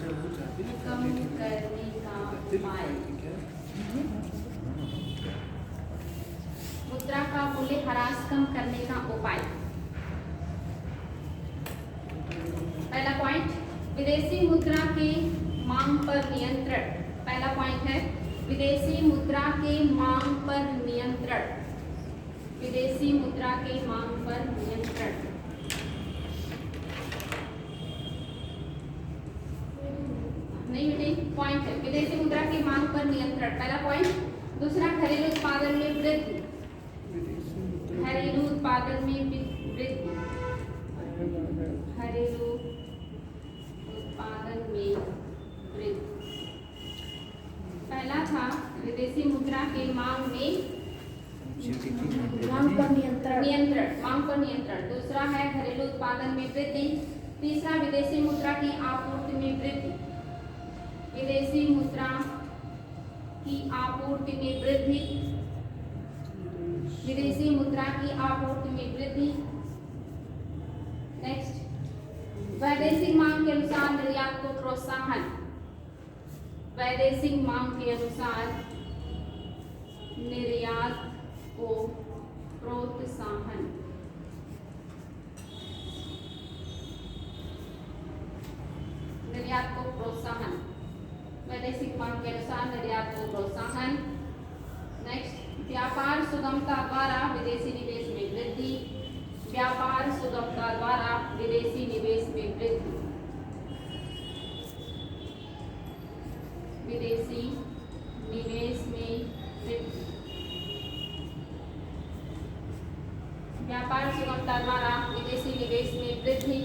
कम करने का उपाय। मुद्रा का मूल्यह्रास कम करने का उपाय। पहला पॉइंट, विदेशी मुद्रा के मांग पर नियंत्रण। पहला पॉइंट है विदेशी मुद्रा के मांग पर नियंत्रण। विदेशी मुद्रा के मांग पर नियंत्रण। नहीं बेटे, पॉइंट है विदेशी मुद्रा की मांग पर नियंत्रण, पहला पॉइंट। दूसरा, घरेलू उत्पादन में वृद्धि। घरेलू उत्पादन में वृद्धि। घरेलू उत्पादन में वृद्धि। पहला था विदेशी मुद्रा के मांग में मांग पर नियंत्रण। मांग पर नियंत्रण। दूसरा है घरेलू उत्पादन में वृद्धि। तीसरा, विदेशी मुद्रा की आपूर्ति में वृद्धि। विदेशी मुद्रा की आपूर्ति में वृद्धि। विदेशी मुद्रा की आपूर्ति में वृद्धि। नेक्स्ट, वैदेशिक मांग के अनुसार निर्यात को प्रोत्साहन। वैदेशिक मांग के अनुसार निर्यात को प्रोत्साहन। निर्यात को प्रोत्साहन। वैदेशिक मांग के अनुसार निर्यात को प्रोत्साहन। नेक्स्ट, व्यापार सुगमता द्वारा विदेशी निवेश में वृद्धि। व्यापार सुगमता द्वारा विदेशी निवेश में वृद्धि। विदेशी निवेश में वृद्धि। व्यापार सुगमता द्वारा विदेशी निवेश में वृद्धि।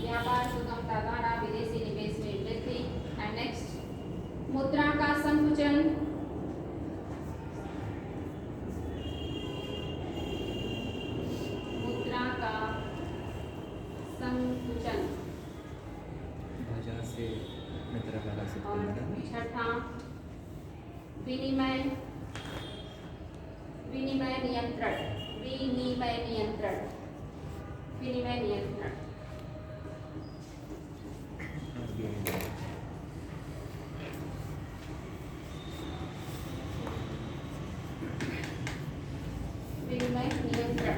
व्यापार सुगमता द्वारा विदेशी निवेश में वृद्धि। एंड नेक्स्ट, मुद्रा का संकुचन। मुद्रा का संकुचन। बाजार से मुद्रा लगा सकते और हैं। छठा, विनिमय नियंत्रण। विनिमय नियंत्रण। विनिमय नियंत्रण। विनिमय नियंत्रण।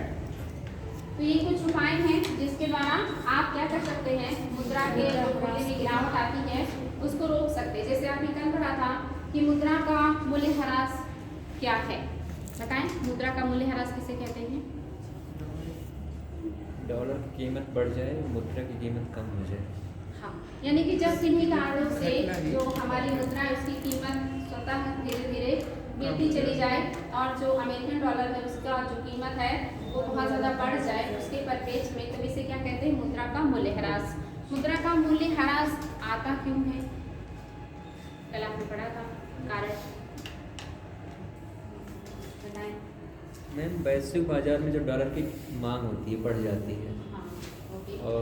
तो ये कुछ उपाय हैं जिसके द्वारा आप क्या कर सकते हैं, मुद्रा के मूल्य में गिरावट आती है उसको रोक सकते हैं। जैसे आपने कल पढ़ा था कि मुद्रा का मूल्यह्रास क्या है, बताएं। मुद्रा का मूल्यह्रास किसे कहते हैं? डॉलर की कीमत बढ़ जाए, मुद्रा की कीमत कम हो जाए। हाँ, यानी कि जब किन्हीं कारणों से जो हमारी मुद्रा है उसकी कीमत स्वतः धीरे धीरे गिरती चली जाए और जो अमेरिकन डॉलर है उसका जो कीमत है वो बहुत ज़्यादा बढ़ जाए उसके परिप्रेक्ष्य में, तो इसे क्या कहते हैं? मुद्रा का मूल्यह्रास। मुद्रा का मूल्यह्रास आता क्यों है? कल आपने पढ़ा था कारण, बताएं। मैम, वैश्विक बाजार में जो डॉलर की मांग होती है बढ़ जाती है। हाँ, ओके। और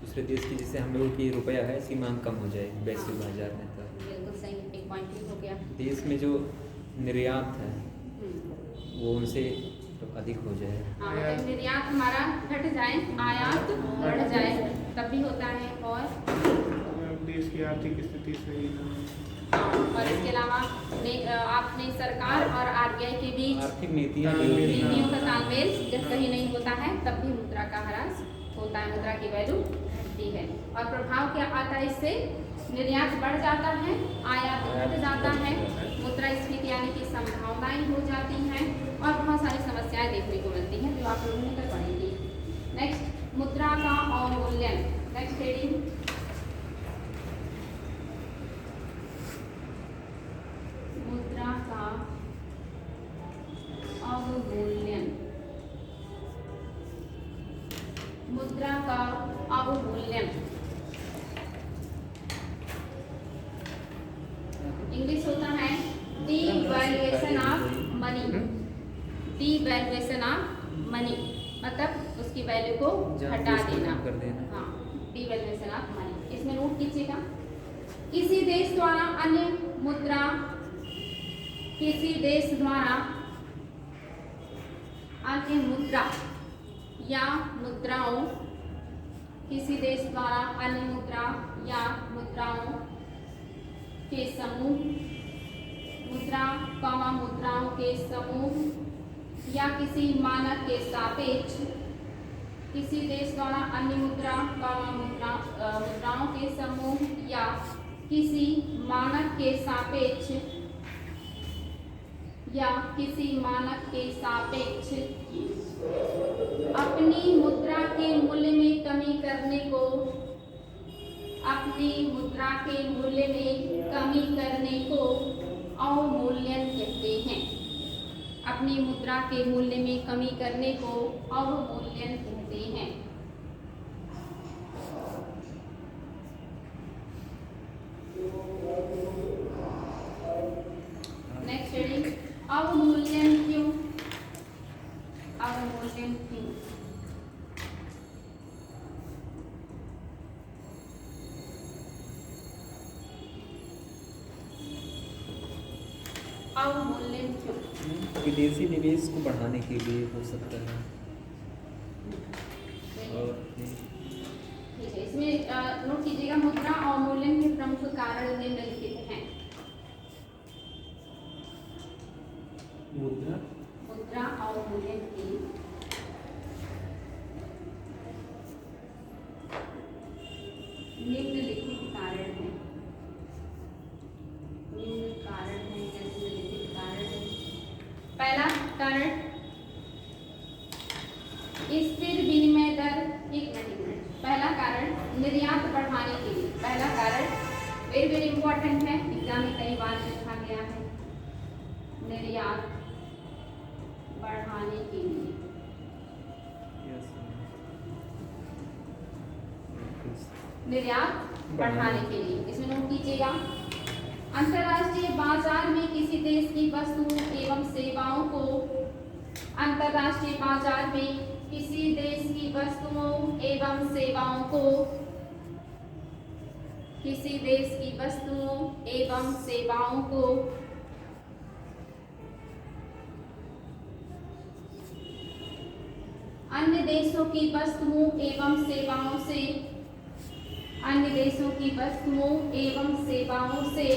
दूसरे देश की जैसे हम लोगों की रुपया है इसकी मांग कम हो जाए वैश्विक बाजार में, तो बिल्कुल सही, एक पॉइंट ठीक हो गया। देश में जो निर्यात है वो उनसे तो अधिक हो जाए। हाँ, मतलब निर्यात हमारा घट जाए, आयात बढ़ जाए तब भी होता है। और देश की आर्थिक स्थिति सही न हो। और इसके अलावा आपने सरकार और आरबीआई के बीच आर्थिक नीतियों का तालमेल जब सही नहीं होता है तब भी मुद्रा का ह्रास होता है, मुद्रा की वैल्यू घटती है। और प्रभाव क्या आता है इससे? निर्यात बढ़ जाता है, आयात घट जाता है, मुद्रास्फीति आने की संभावनाएं हो जाती हैं और बहुत सारी समस्याएं देखने को मिलती हैं जो आप लोगों ने कल पढ़ेंगे। नेक्स्ट, मुद्रा का अवमूल्यन। नेक्स्ट हेडिंग, मुद्रा का अवमूल्यन। मुद्रा का अवमूल्यन इंग्लिश होता है devaluation of money. Devaluation of money मतलब उसकी वैल्यू को घटा देना। कर देना। हाँ, डिवैल्यूएशन ऑफ मनी। इसमें नोट कीजिएगा, किसी देश द्वारा अन्य मुद्रा, किसी देश द्वारा अन्य मुद्रा या मुद्राओं किसी देश द्वारा अन्य मुद्रा या मुद्राओं के समूह, मुद्रा कॉमा मुद्राओं के समूह या किसी मानक के सापेक्ष, किसी देश द्वारा अन्य मुद्रा कॉमा मुद्राओं के समूह या किसी मानक के सापेक्ष या किसी मानक के सापेक्ष अपनी मुद्रा के मूल्य में कमी करने को, अपनी मुद्रा के मूल्य में कमी करने को अवमूल्यन कहते हैं। अपनी मुद्रा के मूल्य में कमी करने को अवमूल्यन कहते हैं। नेक्स्ट रीडिंग, अवमूल्यन क्यों? अवमूल्यन क्यों? अवमूल्यन क्यों? विदेशी निवेश को बढ़ाने के लिए हो सकता है। और ठीक है, इसमें नोट कीजिएगा, मुद्रा अवमूल्यन के प्रमुख कारण निम्नलिखित हैं। मुद्रा अवमूल्यन के निम्नलिखित कारण हैं। निम्नलिखित कारण है। पहला कारण स्थिर विनिमय दर। एक मिनट, पहला कारण निर्यात बढ़ाने के लिए। पहला कारण वेरी वेरी इंपॉर्टेंट है, एग्जाम में कई बार पूछा गया है। निर्यात बढ़ाने के लिए, निर्यात बढ़ाने के लिए, इसमें नोट कीजिएगा, अंतर्राष्ट्रीय बाजार में किसी देश की वस्तुओं एवं सेवाओं को, अंतर्राष्ट्रीय बाजार में किसी देश की वस्तुओं एवं सेवाओं को, किसी देश की वस्तुओं एवं सेवाओं को अन्य देशों की वस्तुओं एवं सेवाओं से, अन्य देशों की वस्तुओं एवं सेवाओं से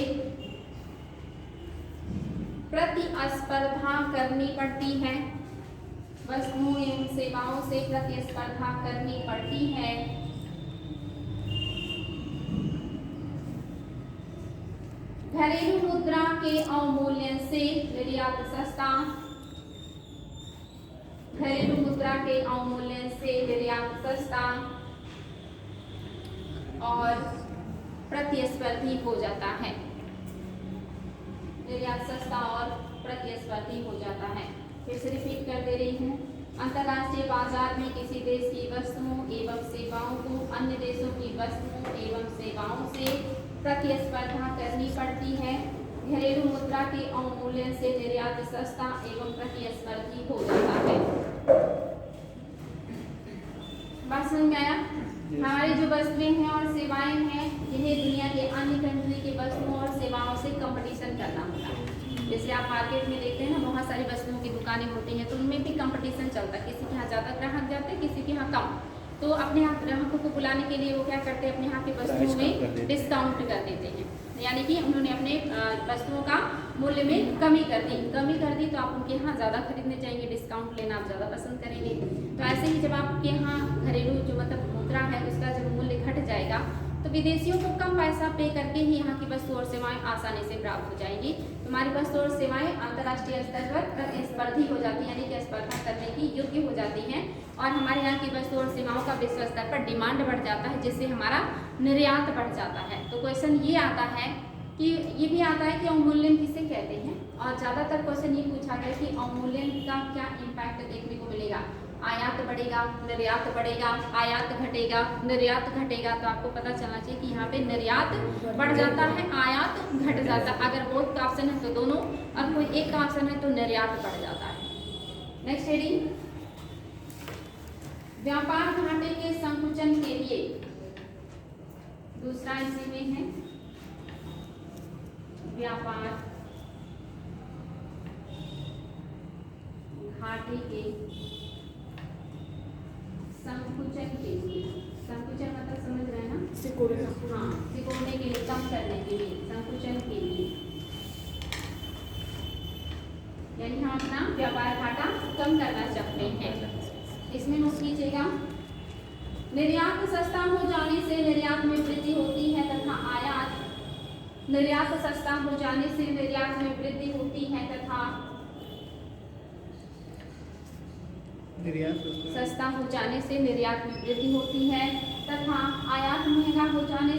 प्रतिस्पर्धा करनी पड़ती है। वस्तुओं एवं सेवाओं से प्रतिस्पर्धा करनी पड़ती है। घरेलू मुद्रा के अवमूल्यन से निर्यात सस्ता, घरेलू मुद्रा के अवमूल्यन से निर्यात सस्ता और प्रतिस्पर्धी हो जाता है। निर्यात सस्ता और प्रतिस्पर्धी हो जाता है। फिर से रिपीट कर दे रही हूँ, अंतर्राष्ट्रीय बाजार में किसी देश की वस्तुओं एवं सेवाओं को अन्य देशों की वस्तुओं एवं सेवाओं से प्रतिस्पर्धा करनी पड़ती है। घरेलू मुद्रा के अवमूल्यन से निर्यात सस्ता एवं प्रतिस्पर्धी हो जाता है। बात समझ में आया? हमारी जो वस्तुएं हैं और सेवाएं हैं, जिन्हें दुनिया के अन्य कंट्री की वस्तुओं और सेवाओं से कंपटीशन करना होता है। जैसे आप मार्केट में देखते हैं ना, बहुत सारी वस्तुओं की दुकानें होती हैं, तो उनमें भी कंपटीशन चलता है। किसी के यहाँ ज़्यादा ग्राहक जाते हैं, किसी के यहाँ कम। तो अपने यहाँ ग्राहकों को बुलाने के लिए वो क्या करते हैं, अपने यहाँ की वस्तुओं में डिस्काउंट कर देते हैं। यानी कि उन्होंने अपने वस्तुओं का मूल्य में कमी कर दी तो आप उनके यहाँ ज़्यादा खरीदने जाएंगे, डिस्काउंट लेना आप ज़्यादा पसंद करेंगे। तो ऐसे ही जब आपके यहाँ घरेलू जो मतलब मुद्रा है उसका जब मूल्य घट जाएगा तो विदेशियों को कम पैसा पे करके ही यहाँ की वस्तु और सेवाएं आसानी से प्राप्त हो जाएंगी। हमारी वस्तु और सेवाएं अंतर्राष्ट्रीय स्तर पर प्रतिस्पर्धी हो जाती हैं, यानी कि स्पर्धा करने की योग्य हो जाती हैं और हमारे यहाँ की वस्तु और सेवाओं का विश्व स्तर पर डिमांड बढ़ जाता है, जिससे हमारा निर्यात बढ़ जाता है। तो क्वेश्चन ये आता है कि ये भी आता है कि अवमूल्यन किसे कहते हैं, और ज़्यादातर क्वेश्चन ये पूछा गया कि अवमूल्यन का क्या इम्पैक्ट देखने को मिलेगा। आयात बढ़ेगा, निर्यात बढ़ेगा, आयात घटेगा, निर्यात घटेगा। तो आपको पता चलना चाहिए कि यहाँ पे निर्यात बढ़ जाता है, आयात घट जाता है। अगर बोथ का ऑप्शन है तो दोनों, और कोई एक का ऑप्शन है तो निर्यात बढ़ जाता है। नेक्स्ट हेडिंग, व्यापार घाटे के संकुचन के लिए, दूसरा इसी में है व्यापार घाटे के संकुचन के लिए। संकुचन मतलब समझ रहे हैं ना? सिकोड़ना। हाँ, सिकोड़ने के लिए, कम करने के लिए, संकुचन के लिए, यानी हम अपना व्यापार घाटा कम करना चाहते हैं। इसमें नोट कीजिएगा, निर्यात सस्ता हो जाने से निर्यात में वृद्धि होती है तथा आयात, निर्यात सस्ता हो जाने से निर्यात में वृद्धि होती है तथा निर्यात सस्ता हो जाने से निर्यात में वृद्धि होती है तथा आयात महंगा हो जाने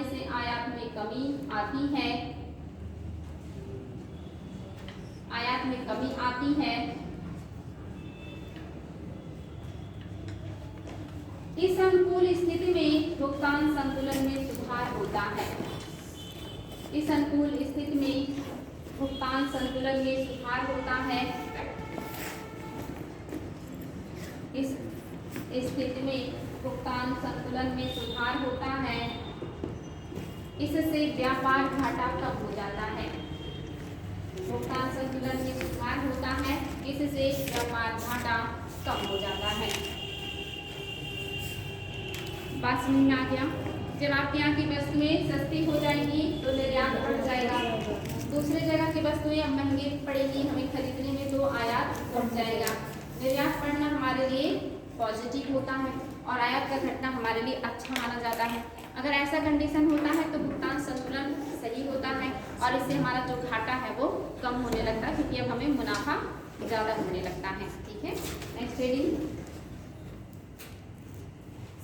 से आयात में कमी आती है, आयात में कमी आती है। इस अनुकूल स्थिति में भुगतान संतुलन में सुधार होता है। इस अनुकूल स्थिति में भुगतान संतुलन में सुधार होता है। इस स्थिति में भुगतान संतुलन में सुधार होता है। इससे व्यापार घाटा कम हो जाता है। भुगतान संतुलन में सुधार होता है, इससे व्यापार घाटा कम हो जाता है। बात समझ में आ गया? जब आपके यहाँ की वस्तुएं सस्ती हो जाएंगी तो निर्यात बढ़ जाएगा, दूसरे जगह की वस्तुएं अब महंगी पड़ेगी हमें खरीदने में तो आयात बढ़ जाएगा। निर्यात बढ़ना हमारे लिए पॉजिटिव होता है और आयात का घटना हमारे लिए अच्छा माना जाता है। अगर ऐसा कंडीशन होता है तो भुगतान संतुलन सही होता है और इससे हमारा जो घाटा है वो कम होने लगता है, क्योंकि अब हमें मुनाफा ज़्यादा होने लगता है। ठीक है, नेक्स्ट हेडिंग,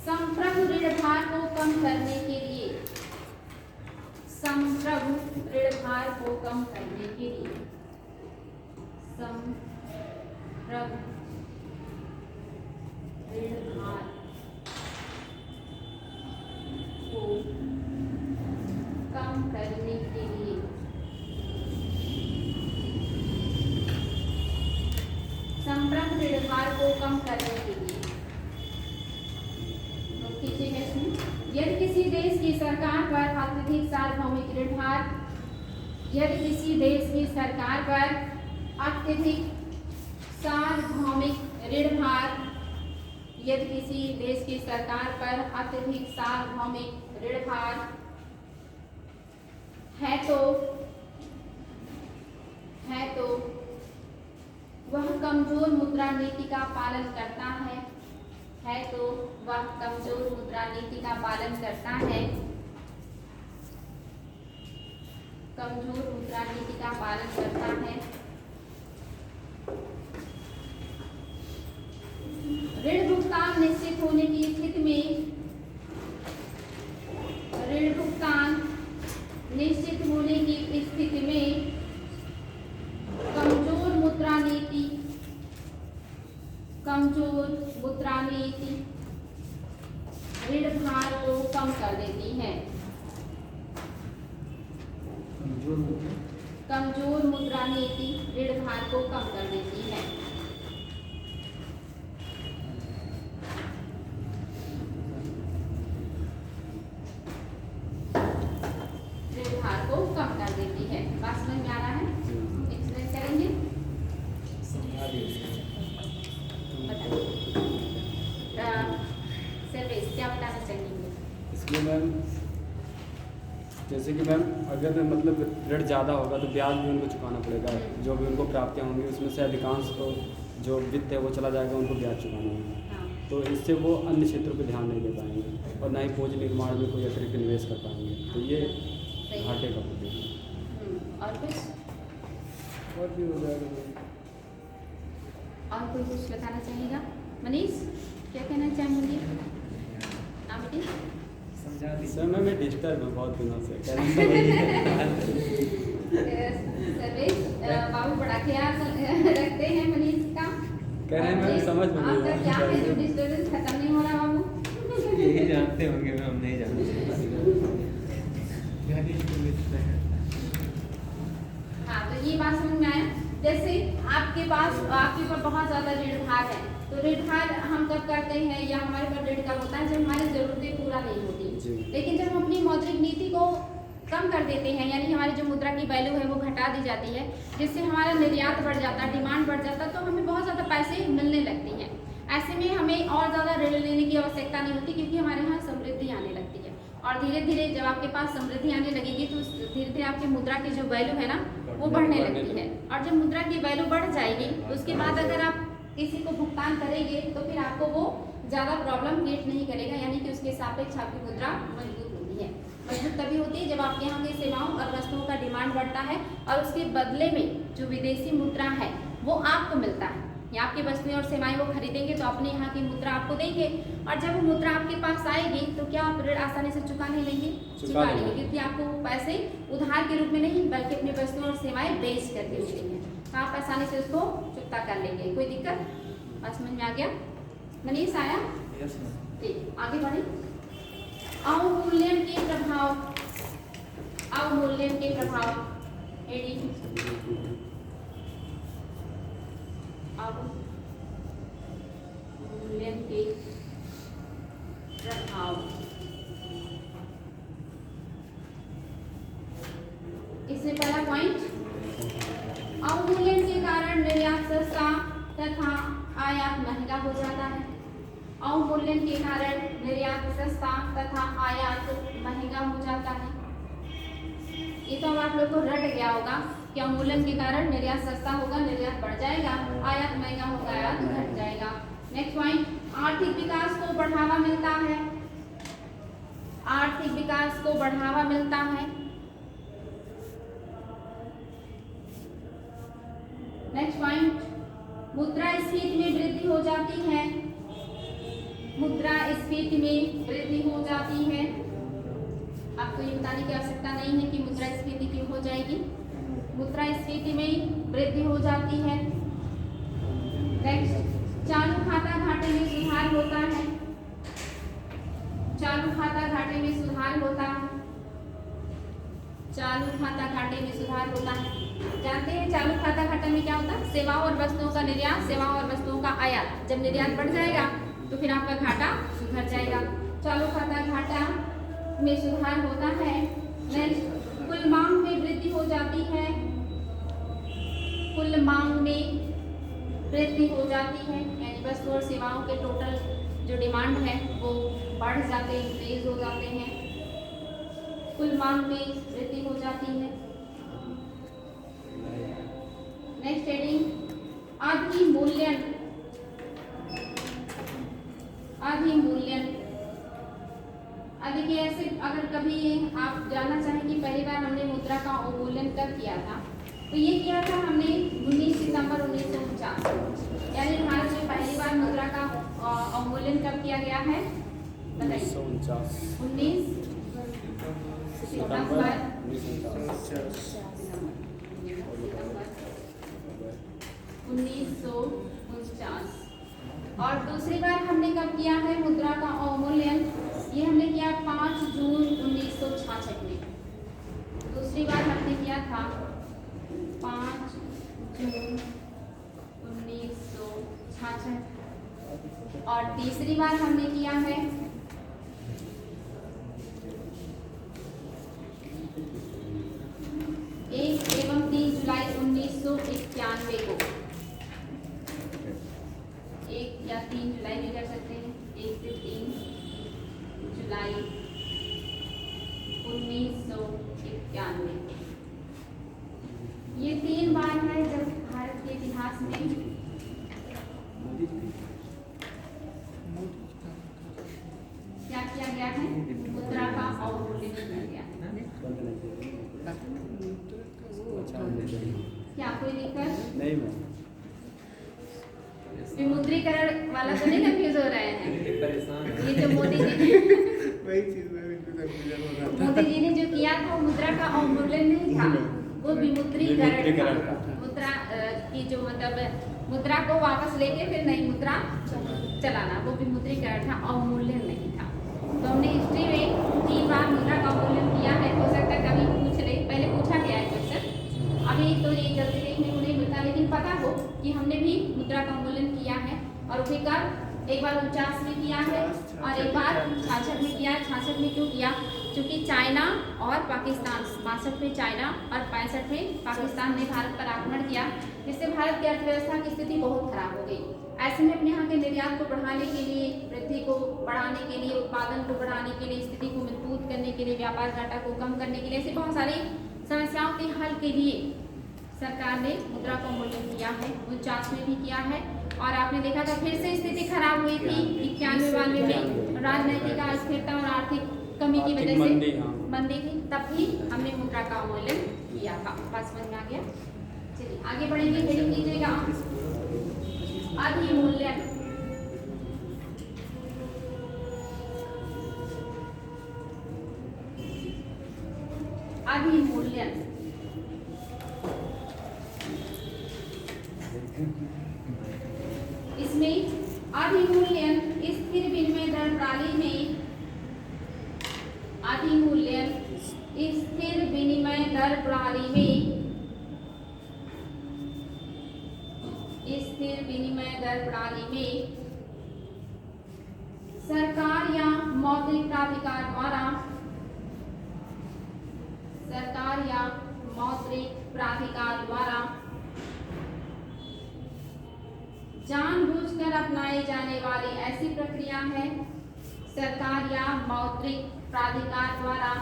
संप्रभु ऋण भार को कम करने के लिए, संप्रभु ऋण भार को कम करने के लिए, संप्रभु ऋण भार को कम करने के लिए, संप्रभु ऋण भार को कम करने के लिए, यदि किसी देश की सरकार पर अत्यधिक सार्वभौमिक ऋण भार, यदि किसी देश की सरकार पर अत्यधिक सार्वभौमिक ऋण भार, यदि किसी देश की सरकार पर अत्यधिक सार्वभौमिक ऋण भार है तो वह कमजोर मुद्रा नीति का पालन करता है, तो वह कमजोर मुद्रा नीति का पालन करता है, कमजोर मुद्रा नीति का पालन करता है। ऋण भुगतान निश्चित होने की स्थिति में, ऋण भुगतान निश्चित होने की स्थिति में कमजोर मुद्रा नीति, कमजोर मुद्रा नीति ऋण भार को कम कर देती है। कमजोर मुद्रा नीति ऋण भार को कम कर देती है। ऋण भार को कम कर देती है। बात समझ में आ रहा है? एक्सप्लेन करेंगे? क्या बताना चाहेंगे? इसमें मैम जैसे कि मैम अगर मतलब ऋण ज़्यादा होगा तो ब्याज भी उनको चुकाना पड़ेगा, जो भी उनको प्राप्तियाँ होंगी उसमें से अधिकांश तो जो वित्त है वो चला जाएगा, उनको ब्याज चुकाना होगा। हाँ। तो इससे वो अन्य क्षेत्रों पर ध्यान नहीं दे पाएंगे और ना ही पूंजी निर्माण में कोई अतिरिक्त निवेश कर पाएंगे, तो ये घाटे का मुद्दा है। और कुछ? और भी हो जाएगा। और कोई कुछ बताना चाहेगा? मनीष क्या कहना चाहेंगे? सर मैं डिस्टर्ब हूँ बहुत दिनों से। बाबू बड़ा ख्याल रखते हैं मनीष का। कह रहे हैं मैं समझ में नहीं आपका क्या है जो डिस्टर्बेंस खत्म नहीं हो रहा बाबू? यही जानते होंगे, हम नहीं जानते। हाँ, तो ये बात समझ में आया। जैसे आपके ऊपर बहुत ज़्यादा ऋण भार है, तो ऋण भार हम कब करते हैं या हमारे पर ऋण कब होता है? जब हमारी ज़रूरतें पूरा नहीं होती। लेकिन जब हम अपनी मौद्रिक नीति को कम कर देते हैं, यानी हमारी जो मुद्रा की वैल्यू है वो घटा बढ़ा दी जाती है, जिससे हमारा निर्यात बढ़ जाता है, डिमांड बढ़ जाता है, तो हमें बहुत ज़्यादा पैसे मिलने लगती हैं। ऐसे में हमें और ज़्यादा ऋण लेने की आवश्यकता नहीं होती, क्योंकि हमारे यहाँ समृद्धि आने लगती है। और धीरे धीरे जब आपके पास समृद्धि आने लगेगी तो धीरे धीरे आपकी मुद्रा की जो वैल्यू है ना वो बढ़ने लगती है। और जब मुद्रा की वैल्यू बढ़ जाएगी तो उसके बाद अगर आप किसी को भुगतान करेंगे तो फिर आपको वो ज़्यादा प्रॉब्लम क्रिएट नहीं करेगा, यानी कि उसके सापेक्ष आपकी मुद्रा मजबूत होती है। मजबूत तभी होती है जब आपके यहाँ की सेवाओं और वस्तुओं का डिमांड बढ़ता है और उसके बदले में जो विदेशी मुद्रा है वो आपको मिलता है, या आपकी वस्तुएं और सेवाएं वो खरीदेंगे तो अपने यहाँ की मुद्रा आपको देंगे। और जब वो मुद्रा आपके पास आएगी तो क्या आप ऋण आसानी से चुका नहीं लेंगे? चुका लेंगे, क्योंकि आपको वो पैसे उधार के रूप में नहीं बल्कि अपनी वस्तुएं और सेवाएं बेच करके मिलेंगे, तो आप आसानी से उसको चुकता कर लेंगे। कोई दिक्कत? बस समझ में आ गया? मनीष आया? ठीक, आगे बढ़े। अवमूल्यन के प्रभाव, अवमूल्यन के प्रभाव हेडिंग अवमूल्यन के प्रभाव। इसमें पहला पॉइंट, अवमूल्यन के कारण निर्यात सस्ता तथा आयात महंगा हो जाता है। अवमूल्यन के कारण निर्यात सस्ता तथा आयात महंगा हो जाता है। ये तो आप लोग को रट गया होगा कि अवमूल्यन के कारण निर्यात सस्ता होगा, निर्यात बढ़ जाएगा, आयात महंगा होगा, आयात घट जाएगा। नेक्स्ट पॉइंट, आर्थिक विकास को बढ़ावा मिलता है। आर्थिक विकास को बढ़ावा मिलता है। नेक्स्ट पॉइंट, मुद्रास्फीति में वृद्धि हो जाती है। मुद्रास्फीति में वृद्धि हो जाती है। आपको ये बताने की आवश्यकता नहीं है कि मुद्रास्फीति क्यों हो जाएगी, मुद्रास्फीति में वृद्धि हो जाती है। नेक्स्ट, चालू खाता घाटे में सुधार होता है। चालू खाता घाटे में सुधार होता है। चालू खाता घाटे में सुधार होता है। जानते हैं चालू खाता घाटा में क्या होता है? सेवाओं और वस्तुओं का निर्यात, सेवाओं और वस्तुओं का आयात। जब निर्यात बढ़ जाएगा तो फिर आपका घाटा सुधर जाएगा। चालू खाता घाटा में सुधार होता है। नेक्स्ट, कुल मांग में वृद्धि हो जाती है। कुल मांग में वृद्धि हो जाती है, यानी वस्तु और सेवाओं के टोटल जो डिमांड है वो बढ़ जाते हैं, इंक्रीज हो जाते हैं। कुल मांग में वृद्धि हो जाती है। Next heading, अधिमूल्यन। अधिमूल्यन, अब देखिए ऐसे अगर कभी आप जानना चाहें कि पहली बार हमने मुद्रा का अवमूल्यन कब किया था, तो ये किया था हमने 19 सितंबर 1949, यानी भारत में पहली बार मुद्रा का अवमूल्यन कब किया गया है? बताइए। 19 सितंबर 1949। और दूसरी बार हमने कब किया है मुद्रा का अवमूल्यन? ये हमने किया 5 जून 1966 में। दूसरी बार हमने किया था 5 जून 1966। और तीसरी बार हमने किया है 1 एवं 3 जुलाई 1991 को। 1 या 3 जुलाई भी कर सकते हैं, 1 से 3 जुलाई 1991। ये 3 बार है जब भारत के इतिहास में क्या किया गया है? मुद्रा का अवमूल्यन किया गया है। क्या कोई दिक्कत? नहीं मैम, विमुद्रीकरण वाला तो नहीं कंफ्यूज हो रहे हैं? परेशान ये जो मोदी जी वही चीज में भी कंफ्यूजन हो रहा था। मोदी जी ने जो किया था मुद्रा का अवमूल्यन नहीं था, वो विमुद्रीकरण था। मुद्रा की जो मतलब मुद्रा को वापस लेके फिर नई मुद्रा चलाना, वो विमुद्रीकरण था, अवमूल्यन नहीं था। तो हमने हिस्ट्री में 3 बार मुद्रा का अवमूल्यन किया है। हो सकता है कभी पूछ ले, पहले पूछा गया है क्वेश्चन, अभी तो ये जल्दी देखने को नहीं मिलता, लेकिन पता हो कि हमने भी मुद्रा का अवमूल्यन किया है। और वो भी कब? एक बार 49 में किया है और एक बार 66 में किया है। 66 में क्यों किया? चूँकि चाइना और पाकिस्तान 62 में चाइना और 65 में पाकिस्तान ने भारत पर आक्रमण किया, जिससे भारत की अर्थव्यवस्था की स्थिति बहुत खराब हो गई। ऐसे में अपने यहाँ के निर्यात को बढ़ाने के लिए, वृद्धि को बढ़ाने के लिए, उत्पादन को बढ़ाने के लिए, स्थिति को मजबूत करने के लिए, व्यापार घाटा को कम करने के लिए, ऐसी बहुत सारी समस्याओं के हल के लिए सरकार ने मुद्रा का अवमूल्यन किया है, 49 में भी किया है। और आपने देखा था फिर से स्थिति खराब हुई थी 91-92 में, राजनैतिक अस्थिरता और आर्थिक कमी की वजह से मंदी थी, तब भी हमने मुद्रा का अवमूल्यन किया था। बात समझ में आ गया? चलिए आगे बढ़ेंगे, हेडिंग कीजिएगा अधिमूल्यन। अधिमूल्यन इसमें अधिमूल्यन स्थिर विनिमय दर प्रणाली में, अधिमूल्यन स्थिर विनिमय दर प्रणाली में, स्थिर विनिमय दर प्रणाली में सरकार या मौद्रिक प्राधिकार द्वारा, सरकार या मौद्रिक प्राधिकार द्वारा जानबूझकर अपनाई जाने वाली ऐसी प्रक्रिया है, सरकार या मौद्रिक प्राधिकार द्वारा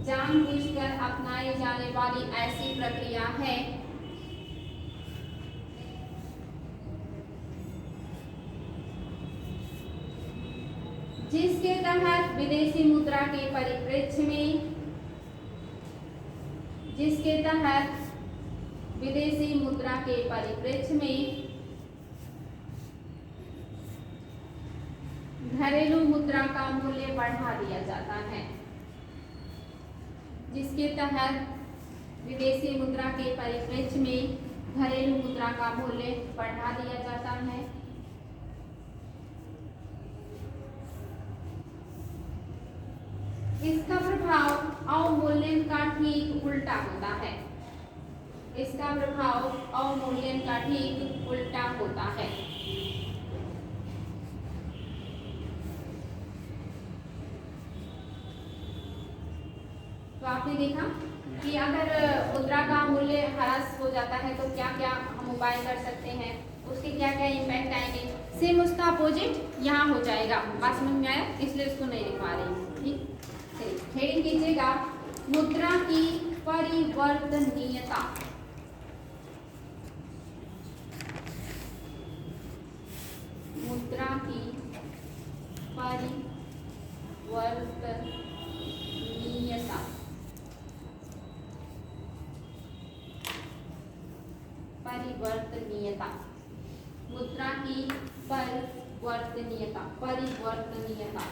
जानबूझकर अपनाई जाने वाली ऐसी प्रक्रिया है जिसके तहत विदेशी मुद्रा के परिप्रेक्ष्य में, जिसके तहत विदेशी मुद्रा के परिप्रेक्ष्य में घरेलू मुद्रा का मूल्य बढ़ा दिया जाता है, जिसके तहत विदेशी मुद्रा के परिप्रेक्ष्य में घरेलू मुद्रा का मूल्य बढ़ा दिया जाता है। इसका प्रभाव अवमूल्यन का ठीक उल्टा होता है, इसका प्रभाव अवमूल्यन का ठीक उल्टा होता है। तो आपने देखा कि अगर मुद्रा का मूल्य ह्रास हो जाता है तो क्या क्या हम उपाय कर सकते हैं, उसके क्या क्या इम्पैक्ट आएंगे। सेम उसका अपोजिट यहाँ हो जाएगा। बात समझ में आया? इसलिए इसको नहीं लिखवा रही। ठीक, हेडिंग कीजिएगा मुद्रा की परिवर्तनीयता। मुद्रा की परिवर्तनीयता। परिवर्तनीयता, मुद्रा की परिवर्तनीयता, परिवर्तनीयता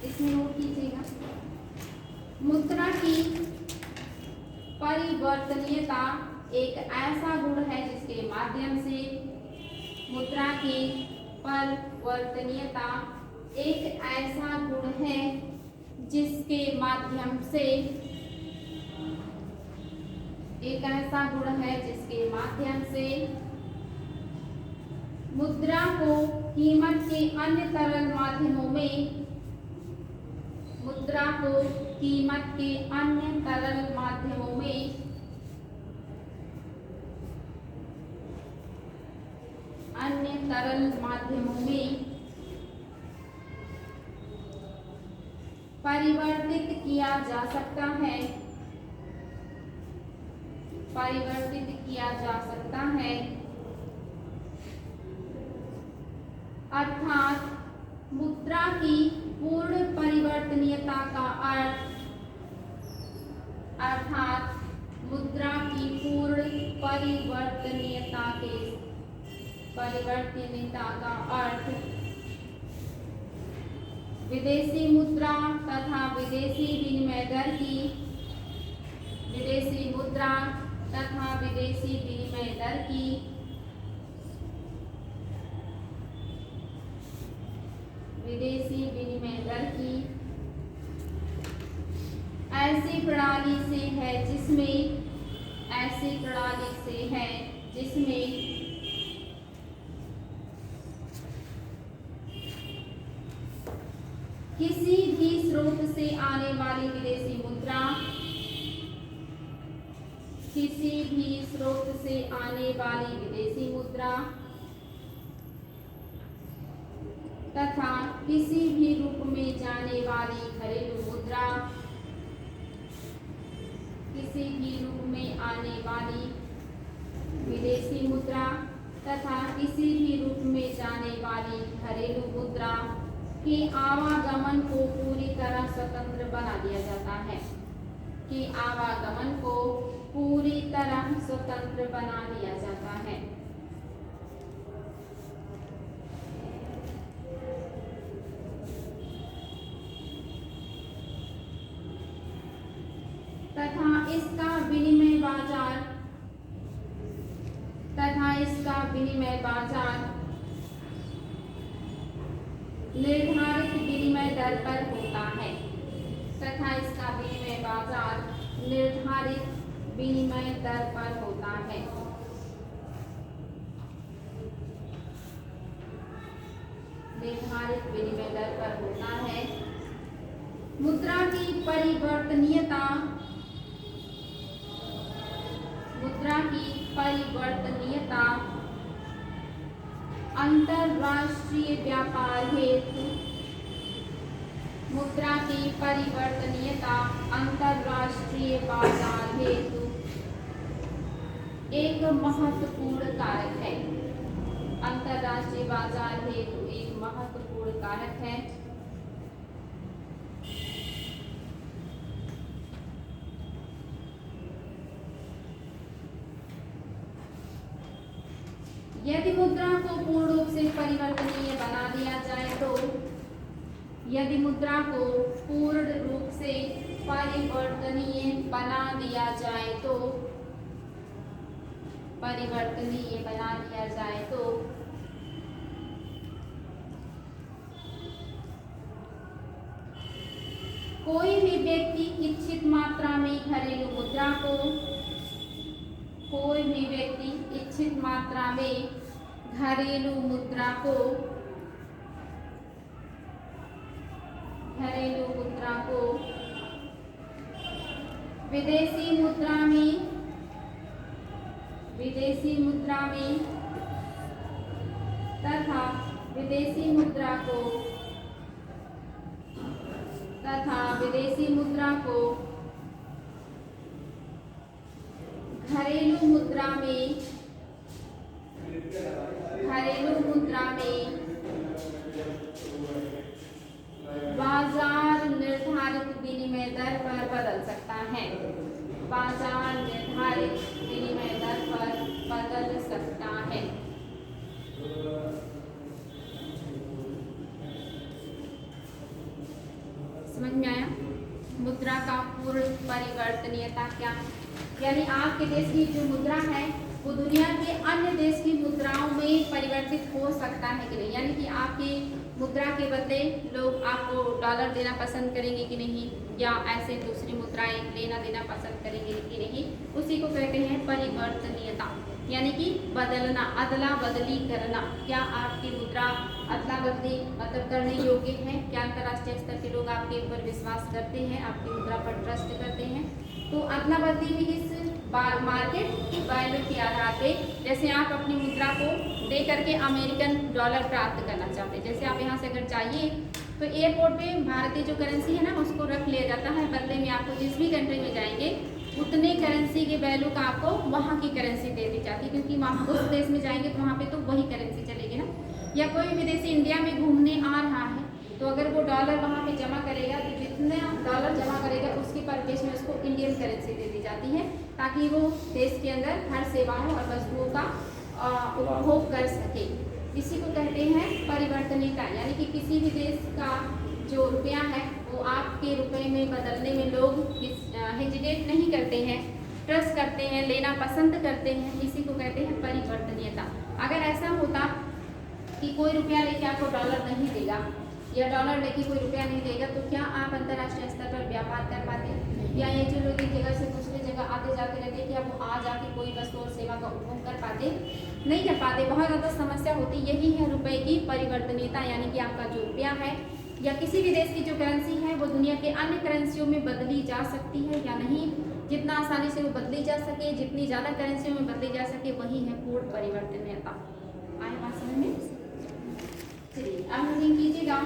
इसमें नोट कीजिएगा। मुद्रा की परिवर्तनीयता एक ऐसा गुण है जिसके माध्यम से, मुद्रा की परिवर्तनीयता एक ऐसा गुण है जिसके माध्यम से, एक ऐसा गुण है जिसके माध्यम से मुद्रा को कीमत के अन्य तरल माध्यमों में, मुद्रा को कीमत के अन्य तरल माध्यमों में परिवर्तित किया जा सकता है, परिवर्तित किया जा सकता है। अर्थात मुद्रा की पूर्ण परिवर्तनीयता का अर्थ, अर्थात मुद्रा की पूर्ण परिवर्तनीयता का अर्थ विदेशी मुद्रा तथा विदेशी विनिमय दर की, विदेशी मुद्रा तथा विदेशी विनिमय दर की विदेशी विनिमय दर की ऐसी प्रणाली से है जिसमें, ऐसी प्रणाली से है जिसमें किसी भी स्रोत से आने वाली विदेशी मुद्रा, किसी भी स्रोत से आने वाली विदेशी मुद्रा तथा किसी भी रूप में जाने वाली घरेलू मुद्रा, किसी भी रूप में आने वाली विदेशी मुद्रा तथा किसी भी रूप में जाने वाली घरेलू मुद्रा के आवागमन को पूरी तरह स्वतंत्र बना दिया जाता है, कि आवागमन को पूरी तरह स्वतंत्र बना दिया जाता है। तथा इसका विनिमय बाजार निर्धारित विनिमय दर पर होता है, तथा इसका विनिमय बाजार निर्धारित विनिमय दर पर होता है। निर्धारित विनिमय दर पर होता है। मुद्रा की परिवर्तनीयता, मुद्रा की परिवर्तनीयता अंतरराष्ट्रीय व्यापार हेतु, मुद्रा की परिवर्तनीयता अंतरराष्ट्रीय बाजार हेतु एक महत्वपूर्ण कारक है। अंतरराष्ट्रीय बाजार हेतु एक महत्वपूर्ण कारक है। यदि मुद्रा को पूर्ण रूप से परिवर्तनीय बना दिया जाए तो, यदि मुद्रा को पूर्ण रूप से परिवर्तनीय बना दिया जाए तो, परिवर्तनीय बना दिया जाए तो कोई भी व्यक्ति इच्छित मात्रा में घरेलू मुद्रा को, कोई भी व्यक्ति इच्छित मात्रा में घरेलू मुद्रा को, घरेलू मुद्रा को विदेशी मुद्रा में, विदेशी मुद्रा में तथा विदेशी मुद्रा को, तथा विदेशी मुद्रा को घरेलू मुद्रा में, घरेलू मुद्रा में बाजार निर्धारित विनिमय दर पर बदल सकता है, बाजार निर्धारित विनिमय दर पर बदल सकता है। समझ में आया? मुद्रा का पूर्ण परिवर्तनीयता क्या है? यानी आपके देश की जो मुद्रा है वो दुनिया के अन्य देश की मुद्राओं में परिवर्तित हो सकता है कि नहीं, यानी कि आपकी मुद्रा के बदले लोग आपको डॉलर देना पसंद करेंगे कि नहीं, या ऐसे दूसरी मुद्राएं लेना देना पसंद करेंगे कि नहीं, उसी को कहते हैं परिवर्तनीयता, यानी कि बदलना, अदला बदली करना। क्या आपकी मुद्रा अदला बदली मतलब करने योग्य है? क्या अंतर्राष्ट्रीय स्तर के लोग आपके ऊपर विश्वास करते हैं, आपकी मुद्रा पर ट्रस्ट करते हैं? तो अदला बदली भी इस मार्केट वैल्यू के आधार पे, जैसे आप अपनी मुद्रा को दे करके अमेरिकन डॉलर प्राप्त करना चाहते हैं, जैसे आप यहाँ से अगर चाहिए तो एयरपोर्ट पे भारतीय जो करेंसी है ना उसको रख लिया जाता है, बदले में आपको जिस भी कंट्री में जाएंगे उतने करेंसी के वैल्यू का आपको वहाँ की करेंसी दे दी जाती है, क्योंकि वहाँ उस देश में जाएंगे तो वहाँ पे तो वही करेंसी चलेगी ना। या कोई विदेशी इंडिया में घूमने आ रहा है तो अगर वो डॉलर वहाँ पे जमा करेगा तो जितने डॉलर जमा करेगा उसके पर देश में उसको इंडियन करेंसी दे दी जाती है, ताकि वो देश के अंदर हर सेवाओं और वस्तुओं का उपभोग कर सके। इसी को कहते हैं परिवर्तनीयता, यानी कि किसी भी देश का जो रुपया है वो आपके रुपए में बदलने में लोग हेजिटेट नहीं करते हैं, ट्रस्ट करते हैं, लेना पसंद करते हैं। इसी को कहते हैं परिवर्तनीयता। अगर ऐसा होता कि कोई रुपया लेके आपको डॉलर नहीं देगा या डॉलर लेके कोई रुपया नहीं देगा तो क्या आप अंतर्राष्ट्रीय स्तर पर व्यापार कर पाते? या ये जो लोग एक जगह से दूसरी जगह आते जाते रहते हैं, क्या वो आ जाके कोई वस्तु और सेवा का उपभोग कर पाते? नहीं कर पाते, बहुत ज़्यादा समस्या होती। यही है रुपए की परिवर्तनीयता, यानी कि आपका जो रुपया है या किसी भी देश की जो करेंसी है वो दुनिया के अन्य करेंसियों में बदली जा सकती है या नहीं। जितना आसानी से वो बदली जा सके, जितनी ज़्यादा करेंसियों में बदली जा सके, वही है पूर्ण परिवर्तनीयता। आए बात समझ में? चलिए अब रीडिंग कीजिएगा।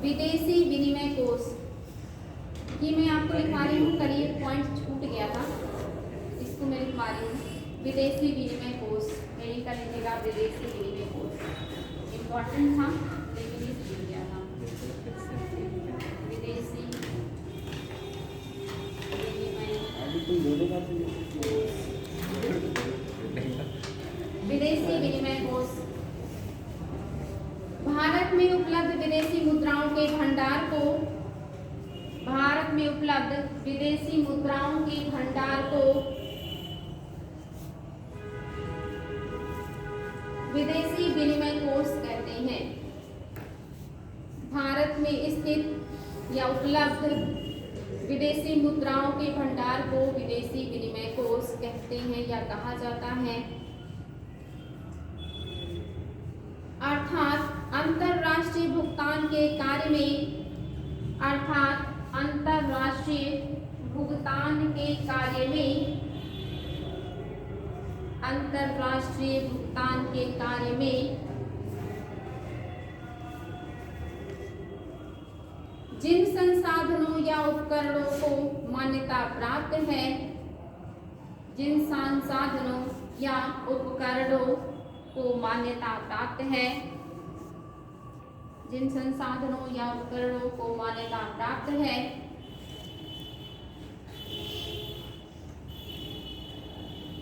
विदेशी विनिमय कोष, ये मैं आपको लिखवा रही हूँ, कल ये पॉइंट छूट गया था, इसको मैं लिखवा रही हूँ। विदेशी विनिमय कोष मेरी कर लीजिएगा। विदेशी विनिमय कोष इम्पोर्टेंट था लेकिन ये छूट गया था। विदेशी विनिमय विदेशी विनिमय कोष भारत में उपलब्ध विदेशी मुद्राओं के भंडार को, भारत में उपलब्ध विदेशी मुद्राओं के भंडार को विदेशी विनिमय कोष कहते हैं। भारत में स्थित या उपलब्ध विदेशी मुद्राओं के भंडार को विदेशी विनिमय कोष कहते हैं या कहा जाता है। अर्थात अंतरराष्ट्रीय भुगतान के कार्य में, अर्थात अंतरराष्ट्रीय भुगतान के कार्य में, अंतरराष्ट्रीय भुगतान के कार्य में जिन संसाधनों या उपकरणों को मान्यता प्राप्त है, जिन संसाधनों या उपकरणों को मान्यता प्राप्त है, जिन संसाधनों या उपकरणों को मान्यता प्राप्त है,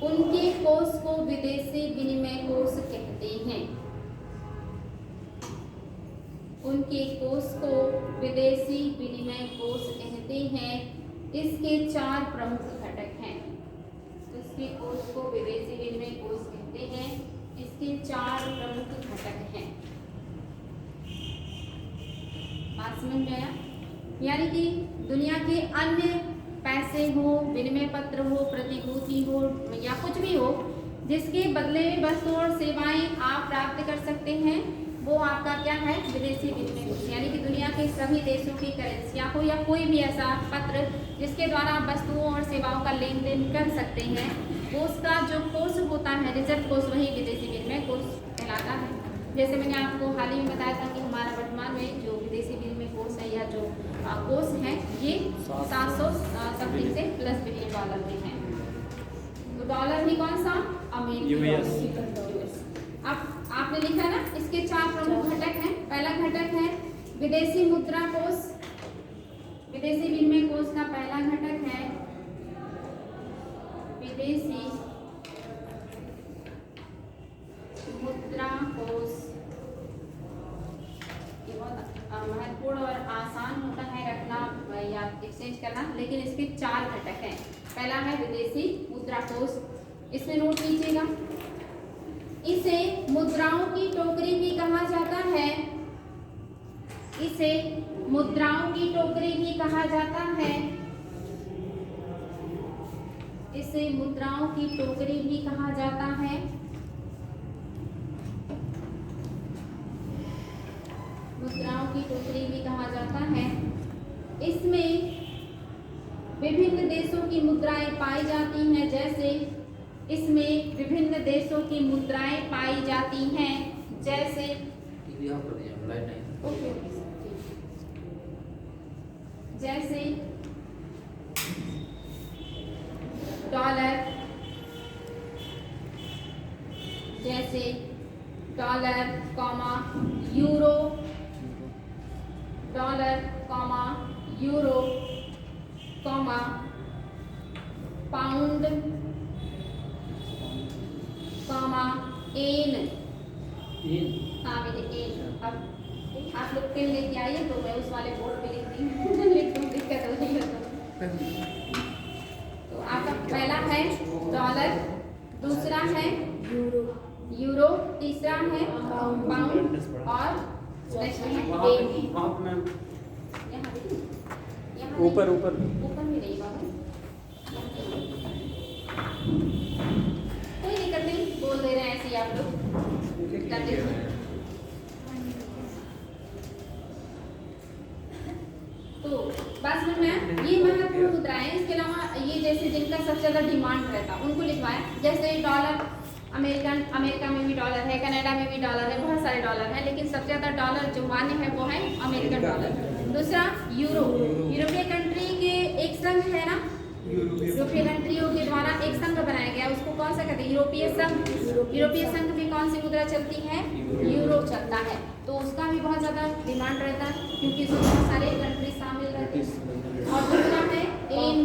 उनके कोष को विदेशी विनिमय कोष कहते हैं। उनके कोष को विदेशी विनिमय कोष कहते हैं। इसके 4 प्रमुख घटक हैं। इसके कोष को विदेशी विनिमय कोष कहते हैं। इसके 4 प्रमुख घटक हैं। बात समझ में आया? यानी कि दुनिया के अन्य पैसे हो, विनिमय पत्र हो, प्रतिभूति हो या कुछ भी हो, जिसके बदले में वस्तु और सेवाएं आप प्राप्त कर सकते हैं, वो आपका क्या है? विदेशी विनिमय कोष। यानी कि दुनिया के सभी देशों की करेंसियां हो या कोई भी ऐसा पत्र जिसके द्वारा आप वस्तुओं और सेवाओं का लेन देन कर सकते हैं, वो उसका जो कोष होता है, रिजर्व कोष, वही विदेशी विनिमय कोष कहलाता है। जैसे मैंने आपको हाल ही में बताया था कि हमारा वर्तमान में जो विदेशी विनिमय कोष है या जो कोष है, ये 700 समथिंग से प्लस बिलियन डॉलर में है। तो डॉलर भी कौन सा? अमेरिकी। अब आपने लिखा ना, इसके 4 प्रमुख घटक हैं। पहला घटक है विदेशी मुद्रा कोष। विदेशी विनिमय कोष का पहला घटक है विदेशी मुद्रा कोष। ये बहुत महत्वपूर्ण और आसान होता है रखना या एक्सचेंज करना, लेकिन इसके 4 घटक हैं। पहला है विदेशी मुद्रा कोष, इसमें नोट कीजिएगा। इसे मुद्राओं की टोकरी भी कहा जाता है। इसे मुद्राओं की टोकरी भी कहा जाता है। इसे मुद्राओं की टोकरी भी कहा जाता है। मुद्राओं की टोकरी भी कहा जाता है। इसमें विभिन्न देशों की मुद्राएं पाई जाती हैं। जैसे इसमें विभिन्न देशों की मुद्राएं पाई जाती हैं, जैसे जैसे डॉलर, जैसे dollar, euro, dollar, euro, pound, yen. हाँ मेरे एन। अब आप लोग पेन लेके आइए तो मैं उस वाले बोर्ड पे लिख दी लिख दूँ, दिक्कत हो रही है तो आपका पहला है डॉलर, दूसरा है यूरो, तीसरा है पाउंड और नेक्स्ट है वहाँ ए। पे मैम यहाँ भी? यहाँ ऊपर नहीं। ऊपर ऊपर भी नहीं बाबू। कोई दिक्कत नहीं, बोल दे रहे हैं ऐसे ही आप लोग कर दीजिए। तो बस में मैं ये महत्वपूर्ण मुद्राएं, इसके अलावा ये जैसे जिनका सबसे ज्यादा डिमांड रहता उनको लिखवाएं, जैसे डॉलर। अमेरिका में भी डॉलर है, कनाडा में भी डॉलर है, बहुत सारे डॉलर हैं, लेकिन सबसे ज्यादा डॉलर जो मान्य है वो है अमेरिकन डॉलर। दूसरा यूरो, यूरोपीय कंट्री के एक संघ है ना, यूरोपीय कंट्रियों के द्वारा एक संघ बनाया गया, उसको कौन सा कहते हैं? यूरोपीय संघ। यूरोपीय संघ में कौन सी मुद्रा चलती है? यूरो चलता है। तो उसका भी बहुत ज्यादा डिमांड रहता है क्योंकि इसमें बहुत सारे कंट्री शामिल रहते हैं। और दूसरा है एन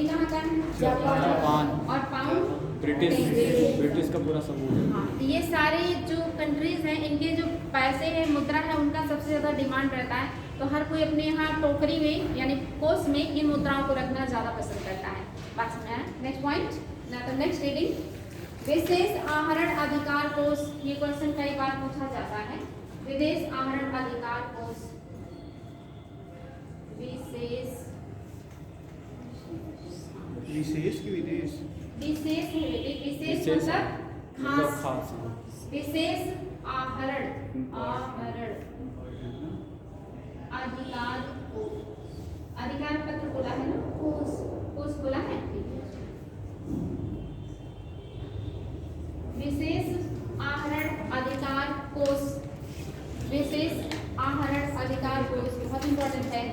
कहाँ का है? जापान। और पाउंड ब्रिटिश का पूरा समूह है। हाँ, ये सारे जो कंट्रीज हैं इनके जो पैसे हैं, मुद्रा है, उनका सबसे ज़्यादा डिमांड रहता है। तो हर कोई अपने यहाँ टोकरी में यानी कोष में इन मुद्राओं को रखना ज़्यादा पसंद करता है। बात समझ आया? नेक्स्ट पॉइंट ना, तो नेक्स्ट रीडिंग। विशेष आहरण अधिकार कोष, ये क्वेश्चन कई बार पूछा जाता है। विदेश आहरण अधिकार कोष, विशेष की विदेश विशेष विशेष मतलब खास, खास विशेष आहरण अधिकार अधिकार पत्र बोला है ना, कोष बोला है। विशेष आहरण अधिकार कोष, विशेष आहरण अधिकार कोष बहुत इंपॉर्टेंट है।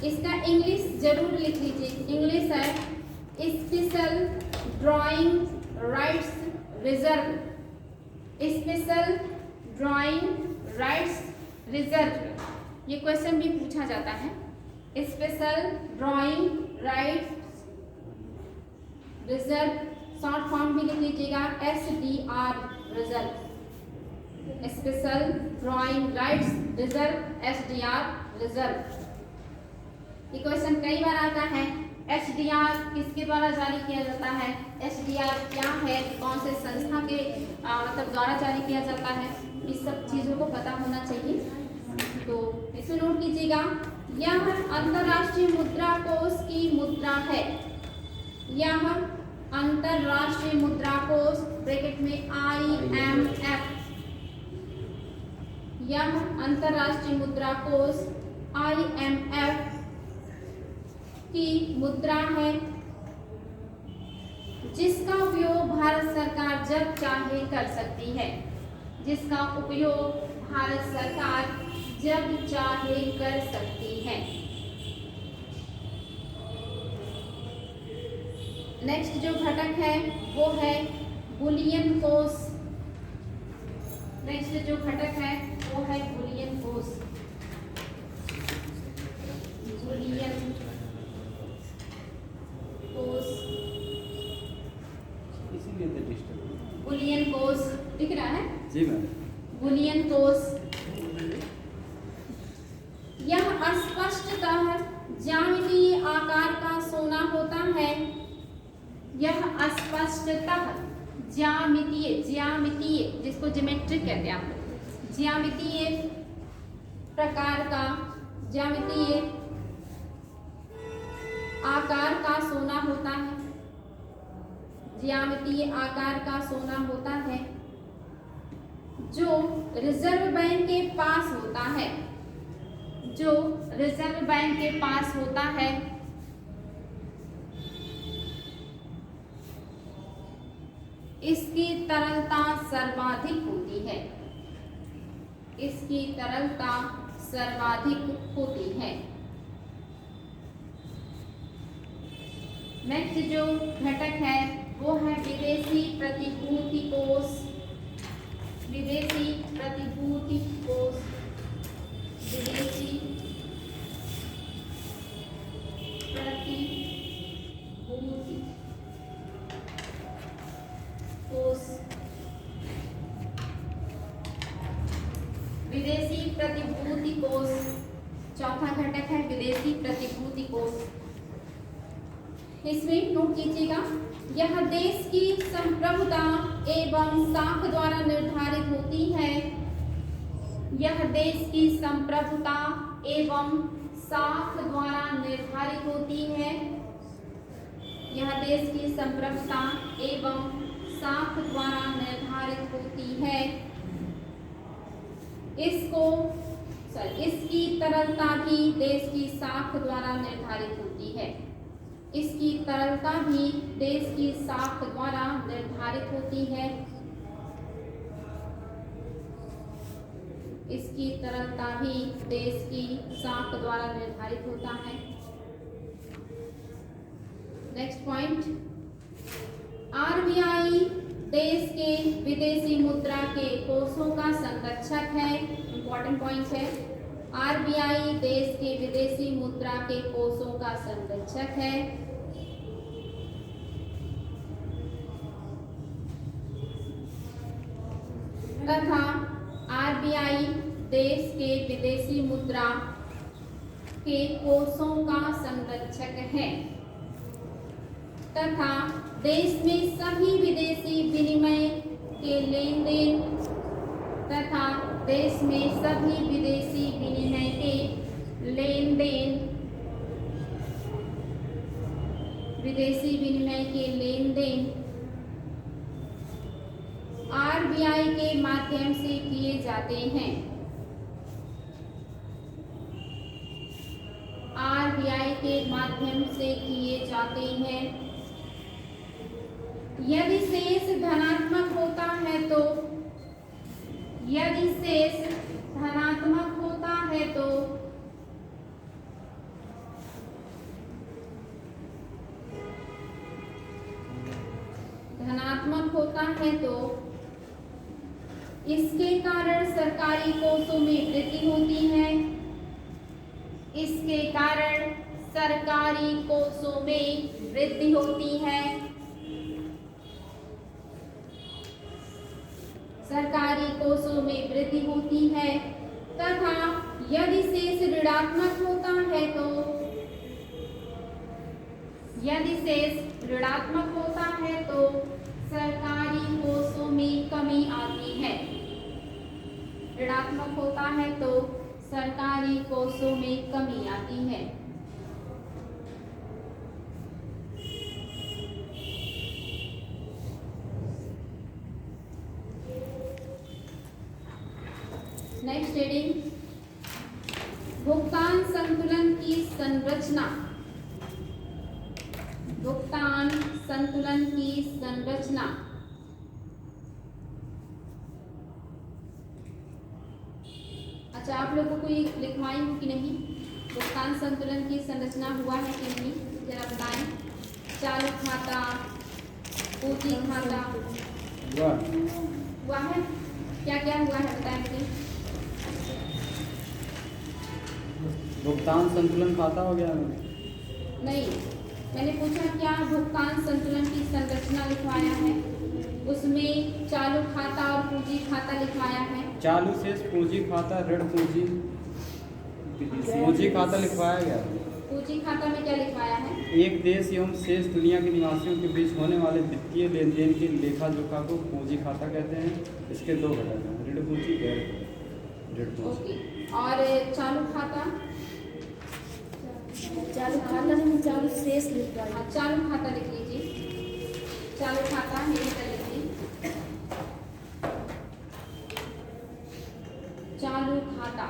इसका इंग्लिश जरूर लिख लीजिए। इंग्लिश है special drawing rights reserve, special drawing rights reserve. ये क्वेश्चन भी पूछा जाता है। Special drawing rights reserve, short form भी लिख लीजिएगा SDR reserve, special drawing rights reserve, SDR reserve. ये क्वेश्चन कई बार आता है। SDR किसके द्वारा जारी किया जाता है? SDR क्या है, कौन से संस्था के मतलब द्वारा जारी किया जाता है, इस सब चीज़ों को पता होना चाहिए। तो इसमें नोट कीजिएगा, यह अंतर्राष्ट्रीय मुद्रा कोष की मुद्रा है। यह अंतर्राष्ट्रीय मुद्रा कोष ब्रैकेट में IMF, यह अंतर्राष्ट्रीय मुद्रा कोष IMF की मुद्रा है, जिसका उपयोग भारत सरकार जब चाहे कर सकती है, जिसका उपयोग भारत सरकार जब चाहे कर सकती है। नेक्स्ट जो घटक है वो है बुलियन कोष। नेक्स्ट जो घटक है वो है बुलियन कोष। बुलियन कोष, इसीलिए तो डिस्टर्ब। बुलियन कोष दिख रहा है? जी मैम। बुलियन कोष यह स्पष्टतः ज्यामितीय आकार का सोना होता है। यह स्पष्टतः ज्यामितीय जिसको ज्योमेट्रिक कहते हैं आप लोग, ज्यामितीय प्रकार का, ज्यामितीय आकार का सोना होता है। ज्यामितीय आकार का सोना होता है जो रिजर्व बैंक के पास होता है, जो रिजर्व बैंक के पास होता है। इसकी तरलता सर्वाधिक होती है, इसकी तरलता सर्वाधिक होती है। नेक्स्ट जो घटक है वो है विदेशी प्रतिभूति कोष। विदेशी प्रतिभूति कोष, विदेशी प्रतिभूति कोष, विदेशी प्रतिभूति कोष। चौथा घटक है विदेशी प्रतिभूति कोष। इसमें नोट कीजिएगा, यह देश की संप्रभुता एवं साख द्वारा निर्धारित होती है। यह देश की संप्रभुता एवं साख द्वारा निर्धारित होती है। यह देश की संप्रभुता एवं साख द्वारा निर्धारित होती है। इसकी तरलता भी देश की साख द्वारा निर्धारित होती है। इसकी तरलता भी देश की साख द्वारा निर्धारित होती है। इसकी तरलता भी देश की साख द्वारा निर्धारित होता है। नेक्स्ट पॉइंट, आरबीआई देश के विदेशी मुद्रा के कोषों का संरक्षक है। इंपॉर्टेंट पॉइंट है, आरबीआई देश के विदेशी मुद्रा के कोषों का संरक्षक है। तथा आरबीआई देश के विदेशी मुद्रा के कोषों का संरक्षक है तथा देश में सभी विदेशी विनिमय के लेन देन तथा देश में सभी विदेशी विनिमय के लेन देन विदेशी विनिमय के लेन देन आरबीआई के माध्यम से किए जाते हैं। आरबीआई के माध्यम से किए जाते हैं। यदि शेष धनात्मक होता है तो यदि शेष धनात्मक होता है तो धनात्मक होता है तो इसके कारण सरकारी कोषों में वृद्धि होती है। इसके कारण सरकारी कोषों में वृद्धि होती है। सरकारी कोषों में वृद्धि होती है तथा यदि शेष ऋणात्मक होता है तो यदि शेष ऋणात्मक होता है तो सरकारी कोषों में कमी आती है। ऋणात्मक होता है तो सरकारी कोषों में कमी आती है। नेक्स्ट हेडिंग, भुगतान संतुलन की संरचना। भुगतान संतुलन की संरचना। अच्छा, आप लोगों को ये लिखवाई हूँ कि नहीं? भुगतान संतुलन की संरचना हुआ है कि नहीं, जरा बताएं। चालू खाता, पूंजी खाता हुआ है? क्या क्या हुआ है बताएं मुझे। भुगतान संतुलन खाता हो गया? नहीं, मैंने पूछा क्या भुगतान संतुलन की संरचना लिखवाया है? उसमें चालू खाता और पूंजी खाता लिखवाया है। चालू शेष पूंजी खाता, ऋण पूंजी, पूंजी खाता लिखवाया गया। पूंजी खाता में क्या लिखवाया है? एक देश एवं शेष दुनिया के निवासियों के बीच होने वाले वित्तीय लेन देन के लेखा जोखा को पूंजी खाता कहते हैं। इसके दो घटक हैं, ऋण पूंजी, गैर ऋण पूंजी। ओके, और चालू खाता? चालू खाता में चालू शेष लिखा है। चालू खाता लिख लीजिए। चालू खाता है, कर लीजिए। चालू खाता,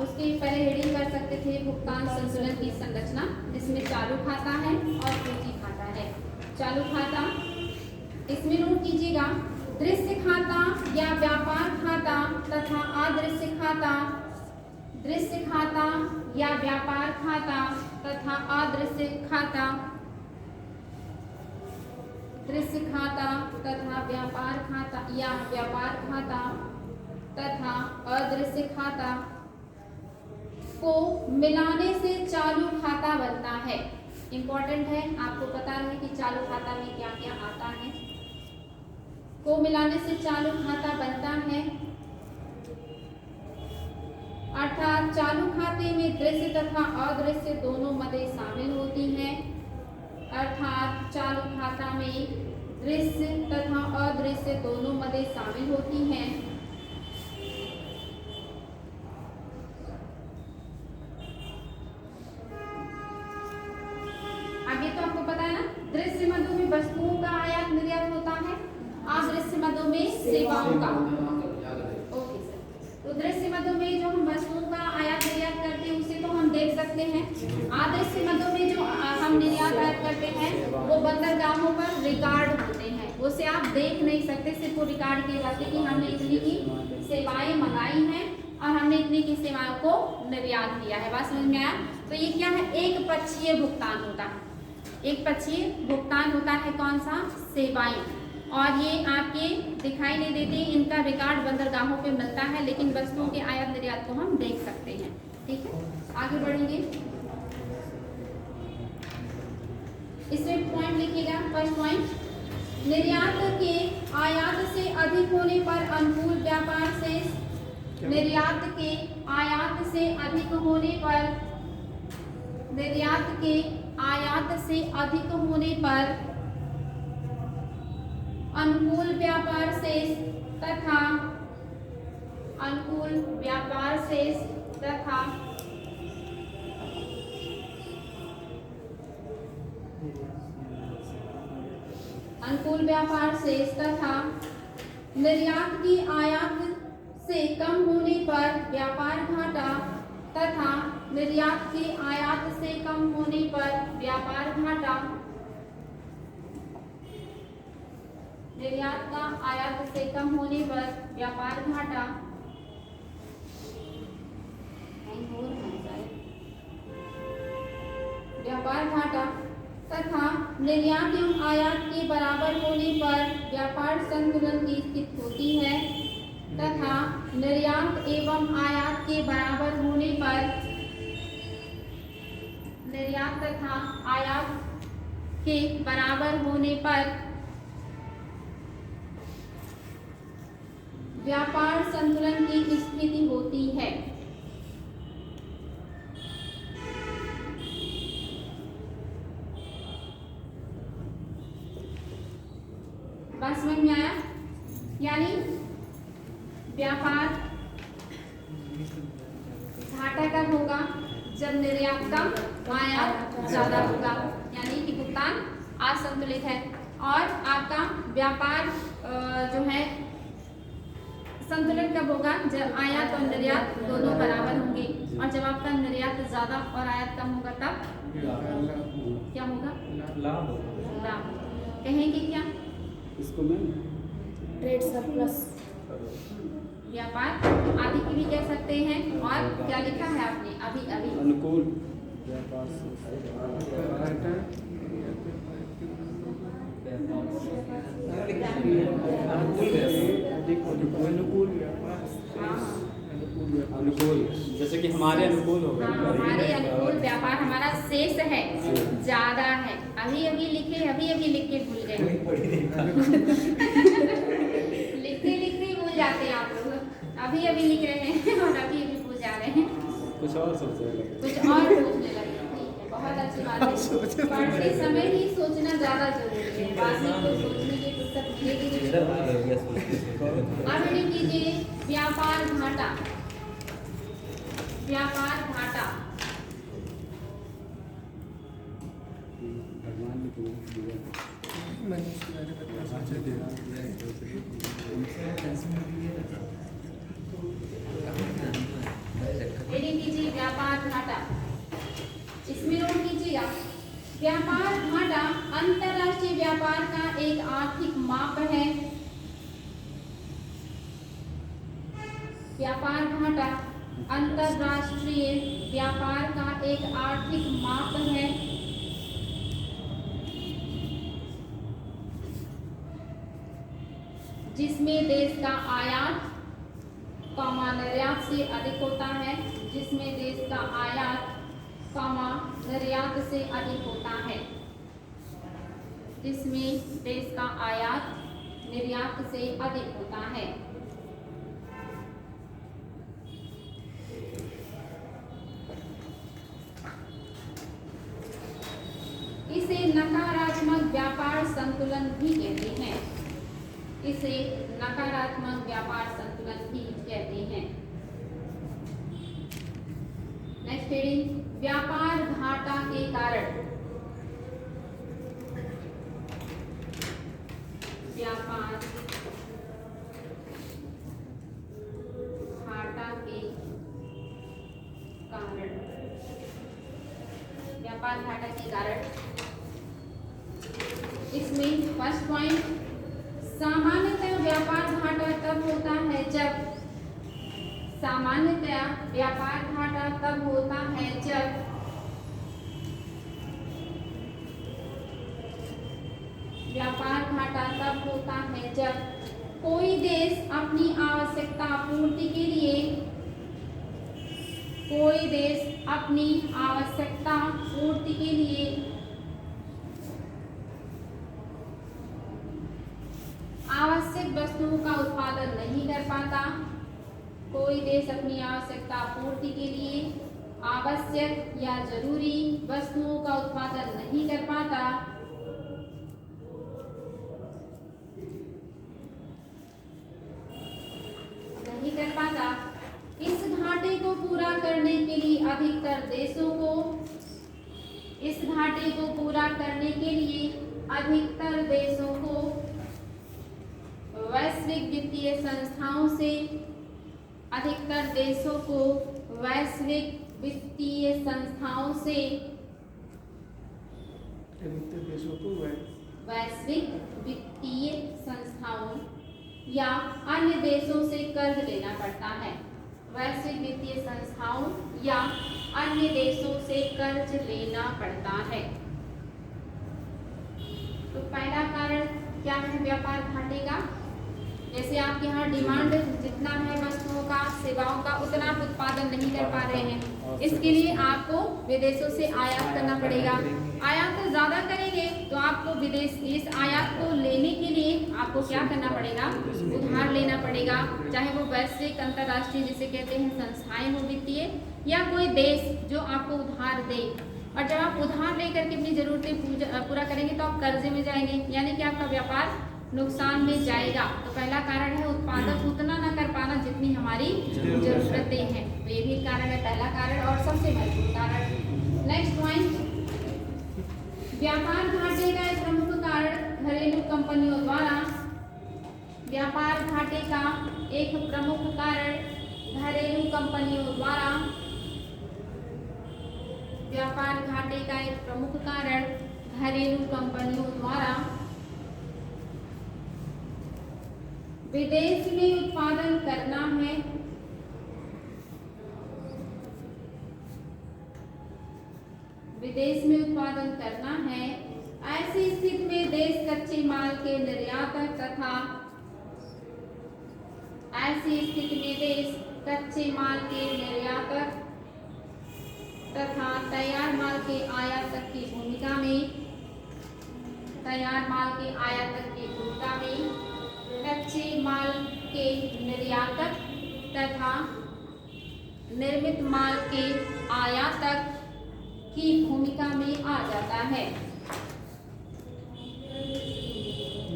उसके पहले हेडिंग कर सकते थे भुगतान संतुलन की संरचना, जिसमें चालू खाता है और पूंजी खाता है। चालू खाता, इसमें नोट कीजिएगा, दृश्य खाता या व्यापार खाता तथा अदृश्य खाता। दृश्य खाता या व्यापार खाता तथा अदृश्य खाता। दृश्य खाता तथा व्यापार खाता या व्यापार खाता तथा अदृश्य खाता को मिलाने से चालू खाता बनता है। इंपॉर्टेंट है, आपको पता है कि चालू खाता में क्या क्या आता है। को मिलाने से चालू खाता बनता है, अर्थात चालू खाते में दृश्य तथा अदृश्य दोनों मदें शामिल होती हैं। अर्थात चालू खाता में दृश्य तथा अदृश्य दोनों मदें शामिल होती हैं में वस्तुओं का आयात निर्यात होता है, अदृश्य मदों में सेवाओं का। ओके सर, तो दृश्य मदों में जो हम वस्तुओं का आयात निर्यात करते हैं उसे तो हम देख सकते हैं। अदृश्य मदों में जो हम निर्यात आयात करते हैं वो बंदरगाहों पर रिकॉर्ड होते हैं, उसे आप देख नहीं सकते, सिर्फ वो रिकॉर्ड किए जाते हैं कि हमने इतनी की सेवाएं मंगाई हैं और हमने इतनी की सेवाओं को निर्यात किया है। बात समझ में आया? तो ये क्या है, एक पक्षीय भुगतान होता है। एक पक्षीय भुगतान होता है कौन सा, सेवाएं, और ये आपके दिखाई नहीं देती, इनका रिकॉर्ड बंदरगाहों पे मिलता है, लेकिन वस्तुओं के आयात निर्यात को हम देख सकते हैं। ठीक है, आगे बढ़ेंगे। इसमें पॉइंट लिखिएगा। फर्स्ट पॉइंट, निर्यात के आयात से अधिक होने पर अनुकूल व्यापार शेष। निर्यात के आयात से अधिक होने पर, निर्यात के आयात से अधिक होने पर अनुकूल व्यापार शेष तथा अनुकूल व्यापार शेष तथा अनुकूल व्यापार शेष तथा निर्यात की आयात से कम होने पर व्यापार घाटा तथा निर्यात के आयात से कम होने पर व्यापार घाटा। निर्यात का आयात से कम होने पर व्यापार घाटा। व्यापार घाटा तथा निर्यात एवं आयात के बराबर होने पर व्यापार संतुलन की स्थिति होती है तथा निर्यात एवं आयात के बराबर होने पर, निर्यात तथा आयात के बराबर होने पर व्यापार संतुलन की स्थिति होती है। बात समझ में आया? यानी व्यापार घाटा कब होगा, जब निर्यात कम आयात ज्यादा होगा, यानी कि भुगतान असंतुलित है। और आपका व्यापार जो है संतुलन कब होगा, जब आयात और निर्यात दोनों बराबर होंगे, और जब आपका निर्यात ज्यादा और आयात कम होगा तब क्या होगा, लाभ। कहेंगे क्या इसको मैं ट्रेड सरप्लस, व्यापार आदि की भी कह सकते हैं। और क्या लिखा है आपने, अभी अभी अनुकूल व्यापार अनुकूल, जैसे कि हमारे अनुकूल हो गए। हमारे अनुकूल व्यापार हमारा शेष है, ज्यादा है। अभी अभी लिखे, अभी अभी लिख के भूल गए, लिखते लिखते भूल जाते हैं आप लोग। अभी अभी लिख रहे हैं और अभी अभी भूल जा रहे हैं, कुछ और सोच रहे हैं, कुछ और सोचने लगे। ठीक है, बहुत अच्छी बात है। पढ़ते समय ही सोचना ज्यादा जरूरी है, बाद में तो सोचने की फुर्सत मिलेगी नहीं। अब रीडिंग कीजिए, व्यापार घाटा। व्यापार घाटा भगवान ने तुम्हें दिया। रीडिंग कीजिए, व्यापार घाटा। इसमें नोट कीजिएगा, व्यापार घाटा अंतरराष्ट्रीय व्यापार का एक आर्थिक माप है। व्यापार घाटा अंतरराष्ट्रीय व्यापार का एक आर्थिक माप है जिसमें देश का आयात निर्यात से अधिक होता है, जिसमें देश का आयात निर्यात से अधिक होता है, जिसमें देश का आयात निर्यात से अधिक होता है। इसे नकारात्मक व्यापार संतुलन भी कहते हैं। इसे नकारात्मक व्यापार संतुलन भी कहते हैं। नेक्स्ट हेडिंग, व्यापार घाटा के कारण। व्यापार घाटा के कारण। इसमें फर्स्ट पॉइंट, सामान्यतः व्यापार घाटा तब होता है जब, सामान्यतया व्यापार घाटा तब होता है जब व्यापार घाटा तब होता है जब कोई देश अपनी आवश्यकता पूर्ति के लिए, कोई देश अपनी आवश्यकता पूर्ति के लिए आवश्यक वस्तुओं का उत्पादन नहीं कर पाता, कोई देश अपनी आवश्यकता पूर्ति के लिए आवश्यक या जरूरी वस्तुओं का उत्पादन नहीं कर पाता, इस घाटे को पूरा करने के लिए अधिकतर देशों को, इस घाटे को पूरा करने के लिए अधिकतर देशों को वैश्विक वित्तीय संस्थाओं से, अधिकतर देशों को वैश्विक वित्तीय संस्थाओं से, अधिकतर देशों को वैश्विक वित्तीय संस्थाओं या अन्य देशों से कर्ज लेना पड़ता है, वैश्विक वित्तीय संस्थाओं या अन्य देशों से कर्ज लेना पड़ता है। तो पहला कारण क्या है व्यापार घाटे का? जैसे आपके यहाँ डिमांड जितना है वस्तुओं का, सेवाओं का, उतना आप उत्पादन नहीं कर पा रहे हैं, इसके लिए आपको विदेशों से आयात करना पड़ेगा। आयात तो ज्यादा करेंगे तो आपको विदेश, इस आयात को लेने के लिए आपको क्या करना पड़ेगा? उधार लेना पड़ेगा, चाहे वो वैश्विक अंतर्राष्ट्रीय जिसे कहते हैं संस्थाएं हो वित्तीय, या कोई देश जो आपको उधार दे। और जब आप उधार लेकर के अपनी जरूरतें पूरा करेंगे तो आप कर्जे में जाएंगे, यानी कि आपका व्यापार नुकसान में जाएगा। तो पहला कारण है उत्पादन उतना न कर पाना जितनी हमारी जरूरतें हैं, तो ये भी कारण है, पहला कारण और सबसे महत्वपूर्ण कारण। नेक्स्ट पॉइंट, व्यापार घाटे का एक प्रमुख कारण घरेलू कंपनियों द्वारा, व्यापार घाटे का एक प्रमुख कारण घरेलू कंपनियों द्वारा, व्यापार घाटे का एक प्रमुख कारण घरेलू कंपनियों द्वारा विदेश में उत्पादन करना है, विदेश में उत्पादन करना है। ऐसी स्थिति में देश कच्चे माल के निर्यातक तथा, ऐसी स्थिति में देश कच्चे माल के निर्यातक तथा तैयार माल के आयातक की भूमिका में, तैयार माल के आयातक की भूमिका में कच्चे माल के निर्यातक तथा निर्मित माल के आयातक की भूमिका में आ जाता है।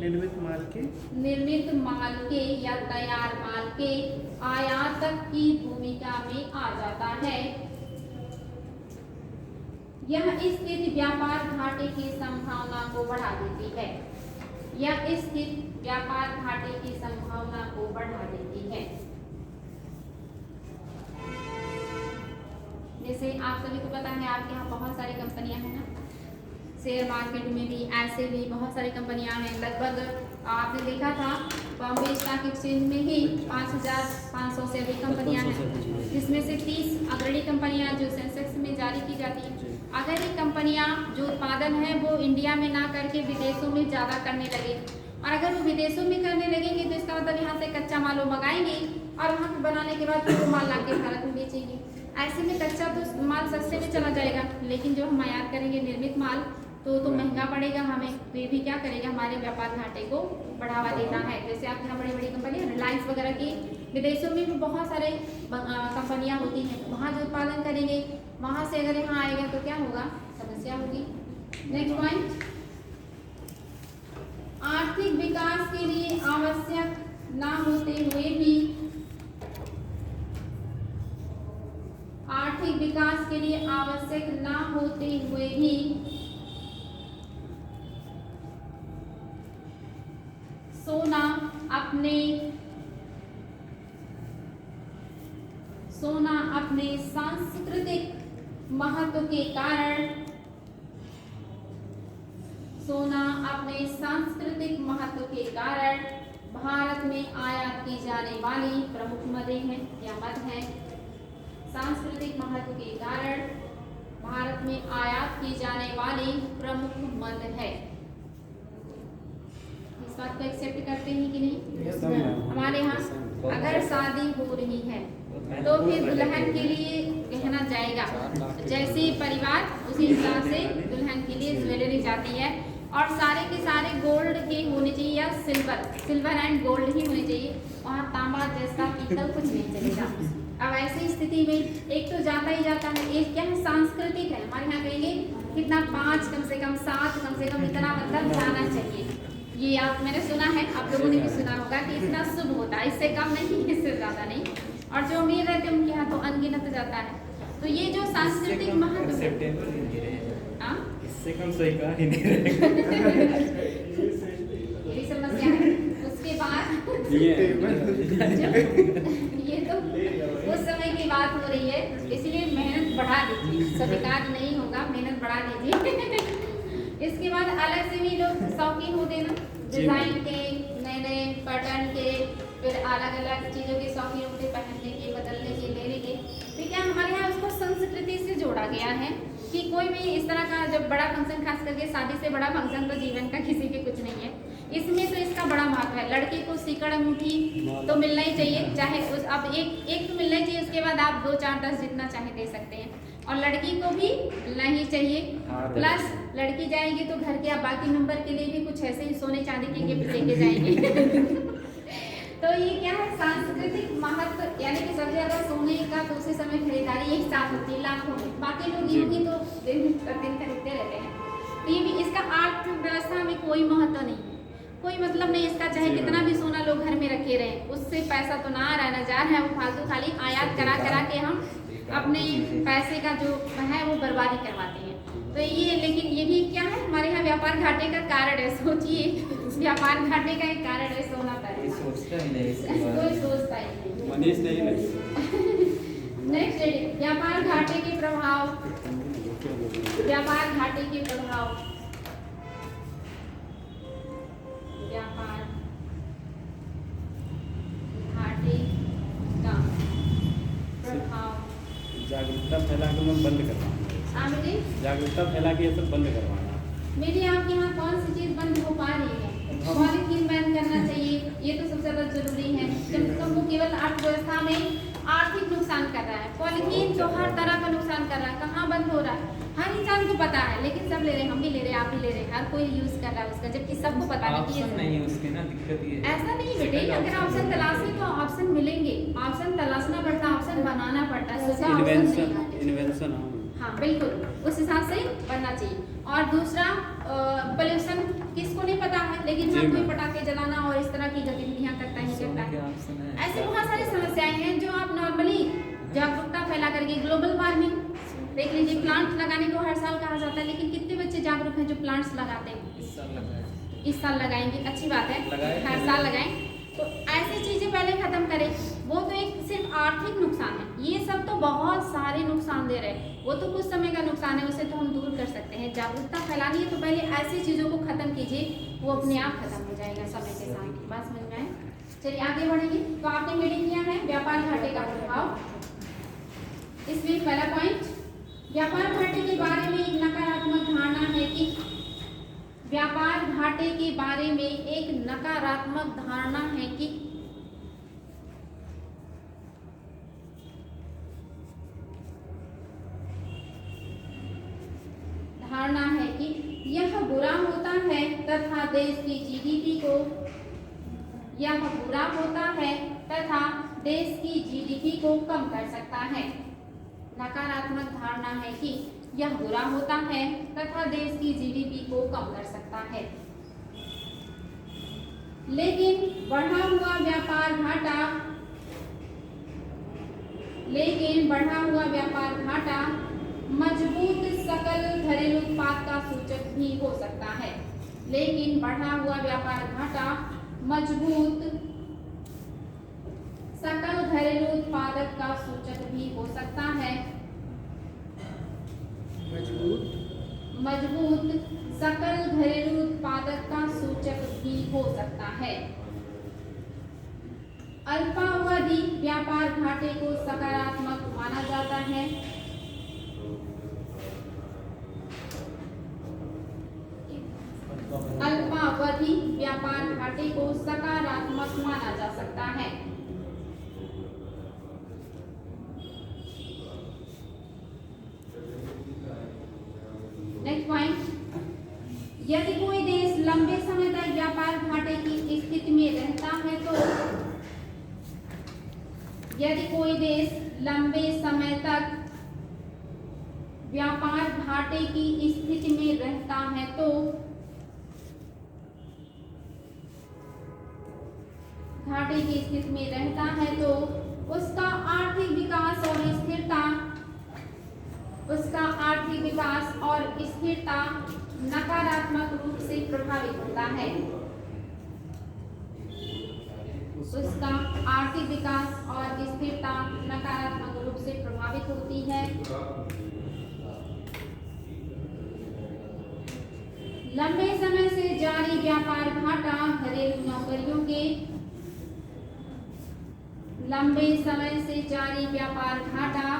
निर्मित माल के या तैयार माल के आयातक की भूमिका में आ जाता है। यह स्थिति व्यापार घाटे की संभावना को बढ़ा देती है, यह स्थिति व्यापार घाटे की संभावना को बढ़ा देती है। जैसे आप सभी को पता है आपके यहाँ बहुत सारी कंपनियां हैं ना, शेयर मार्केट में भी ऐसे भी बहुत सारी कंपनियां हैं। लगभग आपने देखा था बॉम्बे स्टॉक एक्सचेंज में ही 5500 से अधिक कंपनियां हैं, जिसमें से 30 अग्रणी कंपनियां जो सेंसेक्स में जारी की जाती हैं। अगर ये कंपनियां जो उत्पादन है वो इंडिया में ना करके विदेशों में ज़्यादा करने लगे, और अगर वो विदेशों में करने लगेंगे तो इसका मतलब यहाँ से कच्चा माल वो मंगाएंगे और वहाँ पे बनाने के बाद वो माल लाके भारत में बेचेंगे। ऐसे में कच्चा तो माल सस्ते में चला जाएगा, लेकिन जो हम आयात करेंगे निर्मित माल तो महंगा पड़ेगा हमें। तो ये भी क्या करेगा, हमारे व्यापार घाटे को बढ़ावा देता है। जैसे आपके यहाँ बड़ी बड़ी कंपनियाँ रिलायंस वगैरह की विदेशों में भी बहुत सारे कंपनियाँ होती हैं, वहाँ जो उत्पादन करेंगे वहाँ से अगर यहाँ आएगा तो क्या होगा, समस्या होगी। नेक्स्ट पॉइंट, आर्थिक विकास के लिए आवश्यक ना होते हुए भी, आर्थिक विकास के लिए आवश्यक ना होते हुए भी सोना अपने सांस्कृतिक महत्व के कारण, में सांस्कृतिक महत्व के कारण भारत में आयात की जाने वाली प्रमुख मदें हैं या मद हैं। सांस्कृतिक महत्व के कारण भारत में आयात की जाने वाली प्रमुख मद है। इस बात को एक्सेप्ट करते हैं कि नहीं? हमारे यहाँ अगर शादी हो रही है तो फिर दुल्हन के लिए गहना जाएगा, जैसे परिवार उसी हिसाब से दुल्हन के लिए ज्वेलरी जाती है, और सारे के सारे गोल्ड के होने चाहिए या सिल्वर एंड गोल्ड ही होने चाहिए। वहाँ तांबा जैसा पीतल कुछ नहीं चलेगा। अब ऐसी स्थिति में एक तो जाता ही जाता है, एक क्या है सांस्कृतिक है। हमारे यहाँ कहेंगे कितना 5 कम से कम 7 कम से कम इतना मतलब जाना चाहिए। ये मैंने सुना है, आप लोगों ने भी सुना होगा कि इतना शुभ होता है, इससे कम नहीं इससे ज़्यादा नहीं। और जो अमीर रहते हैं उनके यहाँ तो अनगिनत जाता है। तो ये जो सांस्कृतिक महत्व इससे कम सही कहा ही नहीं रहेगा। यही समस्या है। उसके बाद ये तो उस समय की बात हो रही है, इसलिए मेहनत बढ़ा दीजिए, स्वीकार नहीं होगा, मेहनत बढ़ा दीजिए। इसके बाद अलग से भी लोग शौकीन होते हैं ना, डिजाइन के, नए नए पैटर्न के, फिर अलग अलग चीज़ों के शौकीन होते, पहनने के, बदलने के, लेने के। तो क्या हमारे यहाँ उसको संस्कृति से जोड़ा गया है कि कोई भी इस तरह का जब बड़ा फंक्शन, खास करके शादी से बड़ा फंक्शन तो जीवन का किसी के कुछ नहीं है, इसमें तो इसका बड़ा महत्व है। लड़के को सीकड़ अंगूठी तो मिलना ही चाहिए, चाहे उस अब एक तो मिलना ही चाहिए, उसके बाद आप 2 4 10 जितना चाहे दे सकते हैं। और लड़की को भी मिलना ही चाहिए। प्लस लड़की जाएगी तो घर के आप बाकी मेंबर के लिए भी कुछ ऐसे ही सोने चांदी के गिफ्ट लेके जाएंगे। तो ये क्या है सांस्कृतिक महत्व, यानी कि सबसे ज्यादा सोने का तो उसी समय खरीदारी एक साथ होती है लाखों में, बाकी लोग यूँ ही तो दिन खरीदते रहते हैं। तो ये भी इसका अर्थव्यवस्था में कोई महत्व नहीं है, कोई मतलब नहीं इसका, चाहे कितना भी सोना लोग घर में रखे रहे, उससे पैसा तो ना आ रहा है ना जा रहा है, वो फालतू खाली आयात करा करा के हम अपने पैसे का जो है वो बर्बादी करवाते हैं। तो ये, लेकिन ये भी क्या है हमारे यहाँ व्यापार घाटे का कारण है। सोचिए, व्यापार घाटे का एक कारण है सोना पैसा। सोचता ही नहीं, कोई सोचता ही नहीं। मनीष नहीं नेक्स्ट, व्यापार घाटे के प्रभाव। व्यापार घाटे के प्रभाव, व्यापार घाटे का प्रभाव। जागरूकता फैला के मैं बंद करवाना, जागरूकता फैला के ये सब बंद करवाना। मेरी आपके यहाँ कौन सी चीज बंद हो पा रही है? पॉलीथीन बैन करना चाहिए, ये तो सबसे ज्यादा जरूरी है। कम वो केवल अर्थव्यवस्था में आर्थिक नुकसान कर रहा है। पॉलीथीन तो हर तरह का नुकसान कर रहा है। कहाँ बंद हो रहा है? हर इंसान को पता है, लेकिन सब ले रहे हैं, हम भी ले रहे हैं, आप भी ले रहे हैं, हर कोई यूज कर रहा है उसका, जबकि सबको पता नहीं कि ऑप्शन नहीं है उसके ना, दिक्कत ये है। ऐसा नहीं बेटे, अगर ऑप्शन तलाशे तो ऑप्शन मिलेंगे। ऑप्शन तलाशना पड़ता है, ऑप्शन बनाना पड़ता है, सोचा ऑप्शन नहीं आते। इन्वेंशन हाँ बिल्कुल, उस हिसाब से बनना चाहिए। और दूसरा, पोल्यूशन किसको नहीं पता है, लेकिन हर कोई पटाखे जलाना और इस तरह की गतिविधियां करता ही करता है। ऐसे बहुत सारी समस्याएं हैं जो आप नॉर्मली जागरूकता फैला करके, ग्लोबल वार्मिंग देख लीजिए, प्लांट लगाने को हर साल कहा जाता है, लेकिन कितने बच्चे जागरूक हैं जो प्लांट्स लगाते हैं? इस साल लगाएंगे, अच्छी बात है, हर साल लगाएं। तो ऐसी चीजें पहले खत्म करें। वो तो एक सिर्फ आर्थिक नुकसान है, ये सब तो बहुत सारे नुकसान दे रहे हैं। वो तो कुछ समय का नुकसान है, उसे तो हम दूर कर सकते हैं। जागरूकता फैलानी है तो पहले ऐसी चीजों को खत्म कीजिए, वो अपने आप खत्म हो जाएगा समय के साथ। बात समझ में आए? चलिए आगे बढ़ेंगे। तो आपने मीटिंग किया है व्यापार घाटे का प्रभाव। इसमें पहला पॉइंट, व्यापार घाटे के बारे में एक नकारात्मक धारणा है कि व्यापार घाटे के बारे में एक नकारात्मक धारणा है कि यह बुरा होता है तथा देश की जीडीपी को, यह बुरा होता है तथा देश की जीडीपी को कम कर सकता है। नकारात्मक धारणा है कि यह बुरा होता है तथा देश की जीडीपी को कम कर सकता है। लेकिन बढ़ा हुआ व्यापार घाटा मजबूत सकल घरेलू उत्पाद का सूचक भी हो सकता है। लेकिन बढ़ा हुआ व्यापार घाटा मजबूत सकल घरेलू उत्पादक का सूचक भी हो सकता है। मजबूत सकल घरेलू उत्पादक का सूचक भी हो सकता है। अल्पावधि व्यापार घाटे को सकारात्मक माना जाता है। अल्पावधि व्यापार घाटे को सकारात्मक माना जा सकता है। नेक्स्ट पॉइंट, यदि कोई देश लंबे समय तक व्यापार घाटे की स्थिति में रहता है तो यदि कोई देश लंबे समय तक व्यापार घाटे की स्थिति में रहता है तो घाटे की स्थिति में रहता है तो उसका आर्थिक विकास और स्थिरता नकारात्मक रूप से प्रभावित होता है। उसका आर्थिक विकास और स्थिरता नकारात्मक रूप से प्रभावित होती है। लंबे समय से जारी व्यापार घाटा घरेलू नौकरियों के लंबे समय से जारी व्यापार घाटा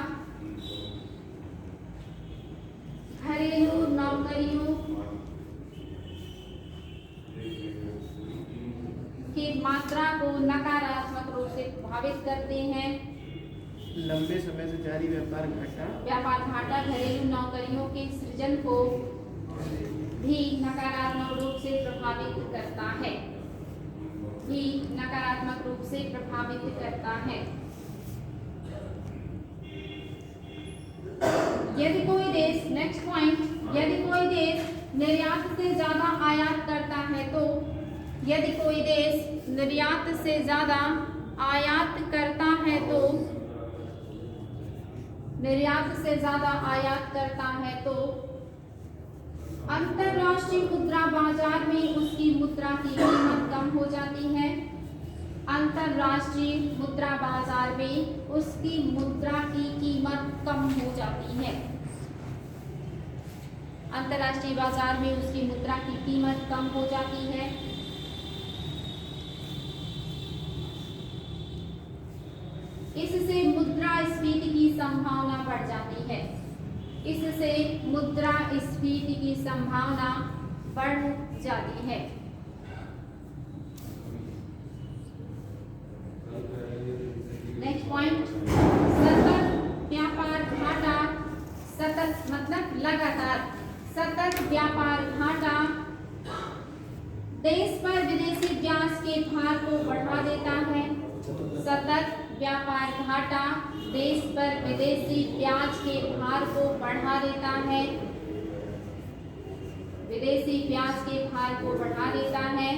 घरेलू नौकरियों की मात्रा को नकारात्मक रूप से प्रभावित करते हैं। लंबे समय से जारी व्यापार घाटा घरेलू नौकरियों के सृजन को भी नकारात्मक रूप से प्रभावित करता है। यदि कोई देश, नेक्स्ट पॉइंट, यदि कोई देश निर्यात से ज्यादा आयात करता है तो यदि कोई देश निर्यात से ज्यादा आयात करता है तो अंतरराष्ट्रीय मुद्रा बाजार में उसकी मुद्रा की कीमत कम हो जाती है। अंतरराष्ट्रीय मुद्रा बाजार में उसकी मुद्रा की कीमत कम हो जाती है। अंतरराष्ट्रीय बाजार में उसकी मुद्रा की कीमत कम हो जाती है। इससे मुद्रास्फीति की संभावना बढ़ जाती है। नेक्स्ट पॉइंट, सतत व्यापार घाटा, सतत मतलब लगातार, सतत व्यापार घाटा देश पर विदेशी ब्याज के भार को बढ़ा देता है। सतत व्यापार घाटा देश पर विदेशी ब्याज के भार को बढ़ा देता है। विदेशी ब्याज के भार को बढ़ा देता है।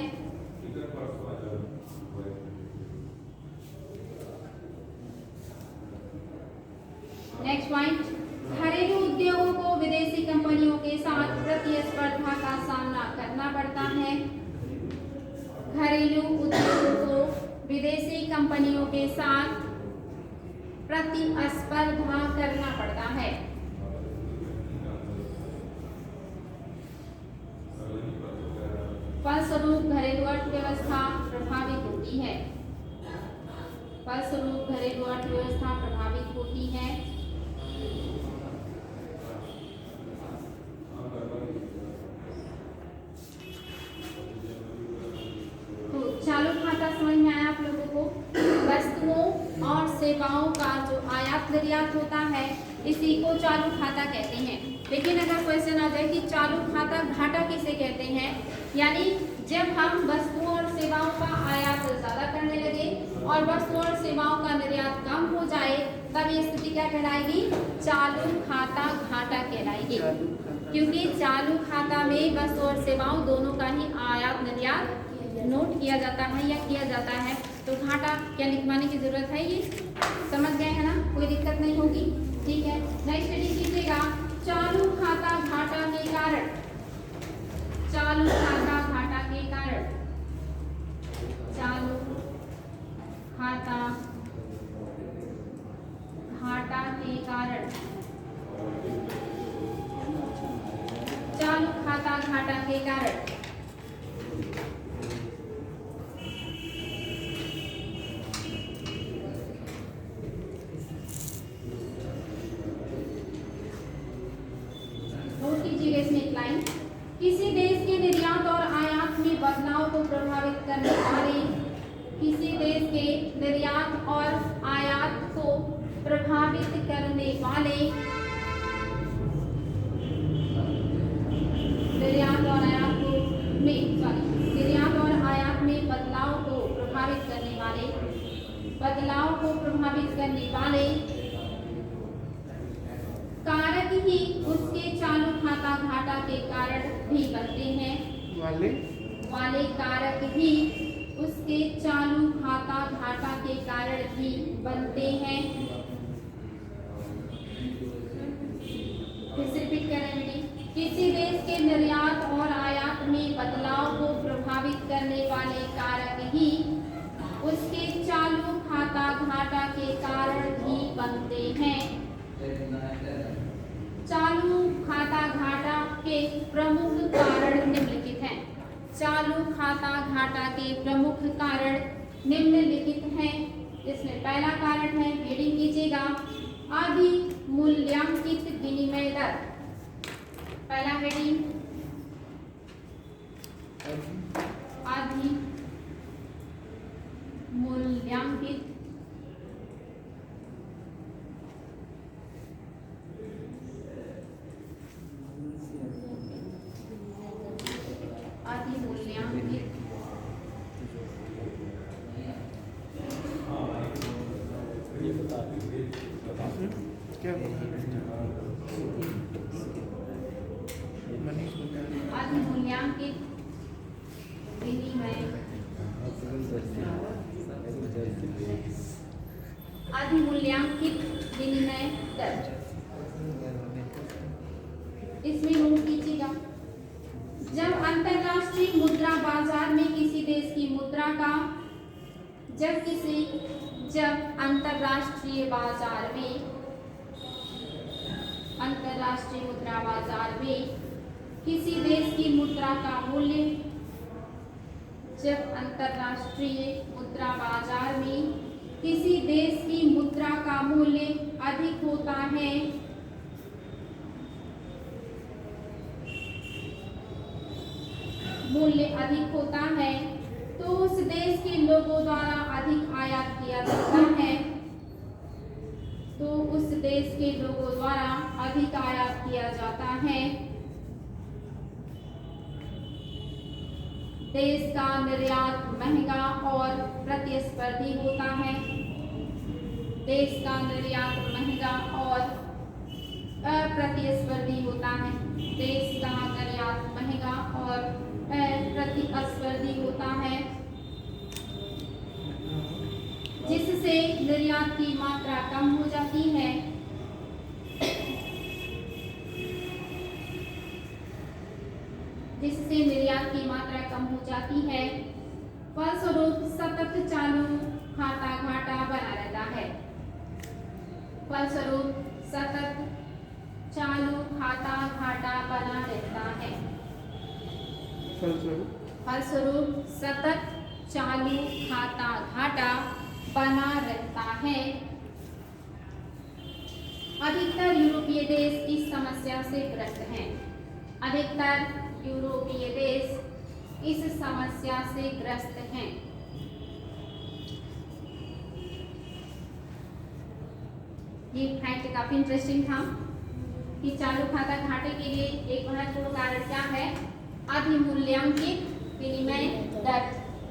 नेक्स्ट पॉइंट, घरेलू उद्योगों को विदेशी कंपनियों के साथ प्रतिस्पर्धा का सामना करना पड़ता है। घरेलू उद्योगों को विदेशी कंपनियों के साथ प्रतिस्पर्धा करना पड़ता है। फलस्वरूप घरेलू अर्थव्यवस्था प्रभावित होती है। तो चालू खाता समझ में आया आप लोगों को? वस्तुओं और सेवाओं का जो आयात निर्यात होता है इसी को चालू खाता कहते हैं। लेकिन अगर क्वेश्चन आ जाए कि चालू खाता घाटा किसे कहते हैं, यानी जब हम वस्तुओं और सेवाओं का आयात ज़्यादा करने लगे और वस्तुओं और सेवाओं का निर्यात कम हो जाए तब ये स्थिति क्या कहलाएगी? चालू खाता घाटा कहलाएगी। क्योंकि चालू खाता में वस्तु और सेवाओं दोनों का ही आयात निर्यात नोट किया जाता है या किया जाता है, तो घाटा क्या लिखवाने की जरूरत है? ये समझ गए है ना, कोई दिक्कत नहीं होगी। ठीक है, नेक्स्ट स्टडी कीजिएगा चालू खाता घाटा के कारण। चालू खाता घाटा के कारण, चालू खाता घाटा के कारण, घाटा के कारण। नोट कीजिएगा इसमें एक लाइन, किसी देश के निर्यात और आयात में बदलाव को प्रभावित करने वाले, किसी देश के निर्यात और आयात को प्रभावित करने वाले, निर्यात और आयात में बदलाव को प्रभावित करने वाले, कारक ही उसके चालू खाता घाटा के कारण भी बनते हैं। वाले कारक ही उसके चालू खाता घाटा के कारण भी बनते हैं। फिर से रिपीट कर रहे हैं बेटी, किसी देश के निर्यात और आयात में बदलाव को प्रभावित करने वाले कारक ही उसके चालू खाता घाटा के कारण भी बनते हैं। चालू खाता घाटा के प्रमुख कारण निम्नलिखित हैं। चालू खाता घाटा के प्रमुख कारण निम्नलिखित हैं। इसमें पहला कारण है, हेडिंग कीजिएगा, अधिमूल्यांकित विनिमय दर। पहला हेडिंग, अधिमूल्यांकित क्या मनीष बता रहे हैं। अधिमूल्यांकित विनिमय, अधिमूल्यांकित विनिमय दर। इसमें नोट कीजिएगा, जब अंतरराष्ट्रीय मुद्रा बाजार में किसी देश की मुद्रा का जब अंतरराष्ट्रीय मुद्रा बाजार में किसी देश की मुद्रा का मूल्य, जब अंतरराष्ट्रीय मुद्रा बाजार में किसी देश की मुद्रा का मूल्य अधिक होता है, तो उस देश के लोगों द्वारा अधिक आयात किया जाता है। देश का निर्यात महंगा और प्रतिस्पर्धी होता है। जिससे निर्यात की मात्रा कम हो जाती है। फलस्वरूप सतत चालू खाता घाटा बना रहता है। अधिकतर यूरोपीय देश इस समस्या से ग्रस्त हैं। ये फैक्ट काफी इंटरेस्टिंग था कि चालू खाता घाटे के लिए एक महत्वपूर्ण कारण क्या है, अधिमूल्यांकित विनिमय दर।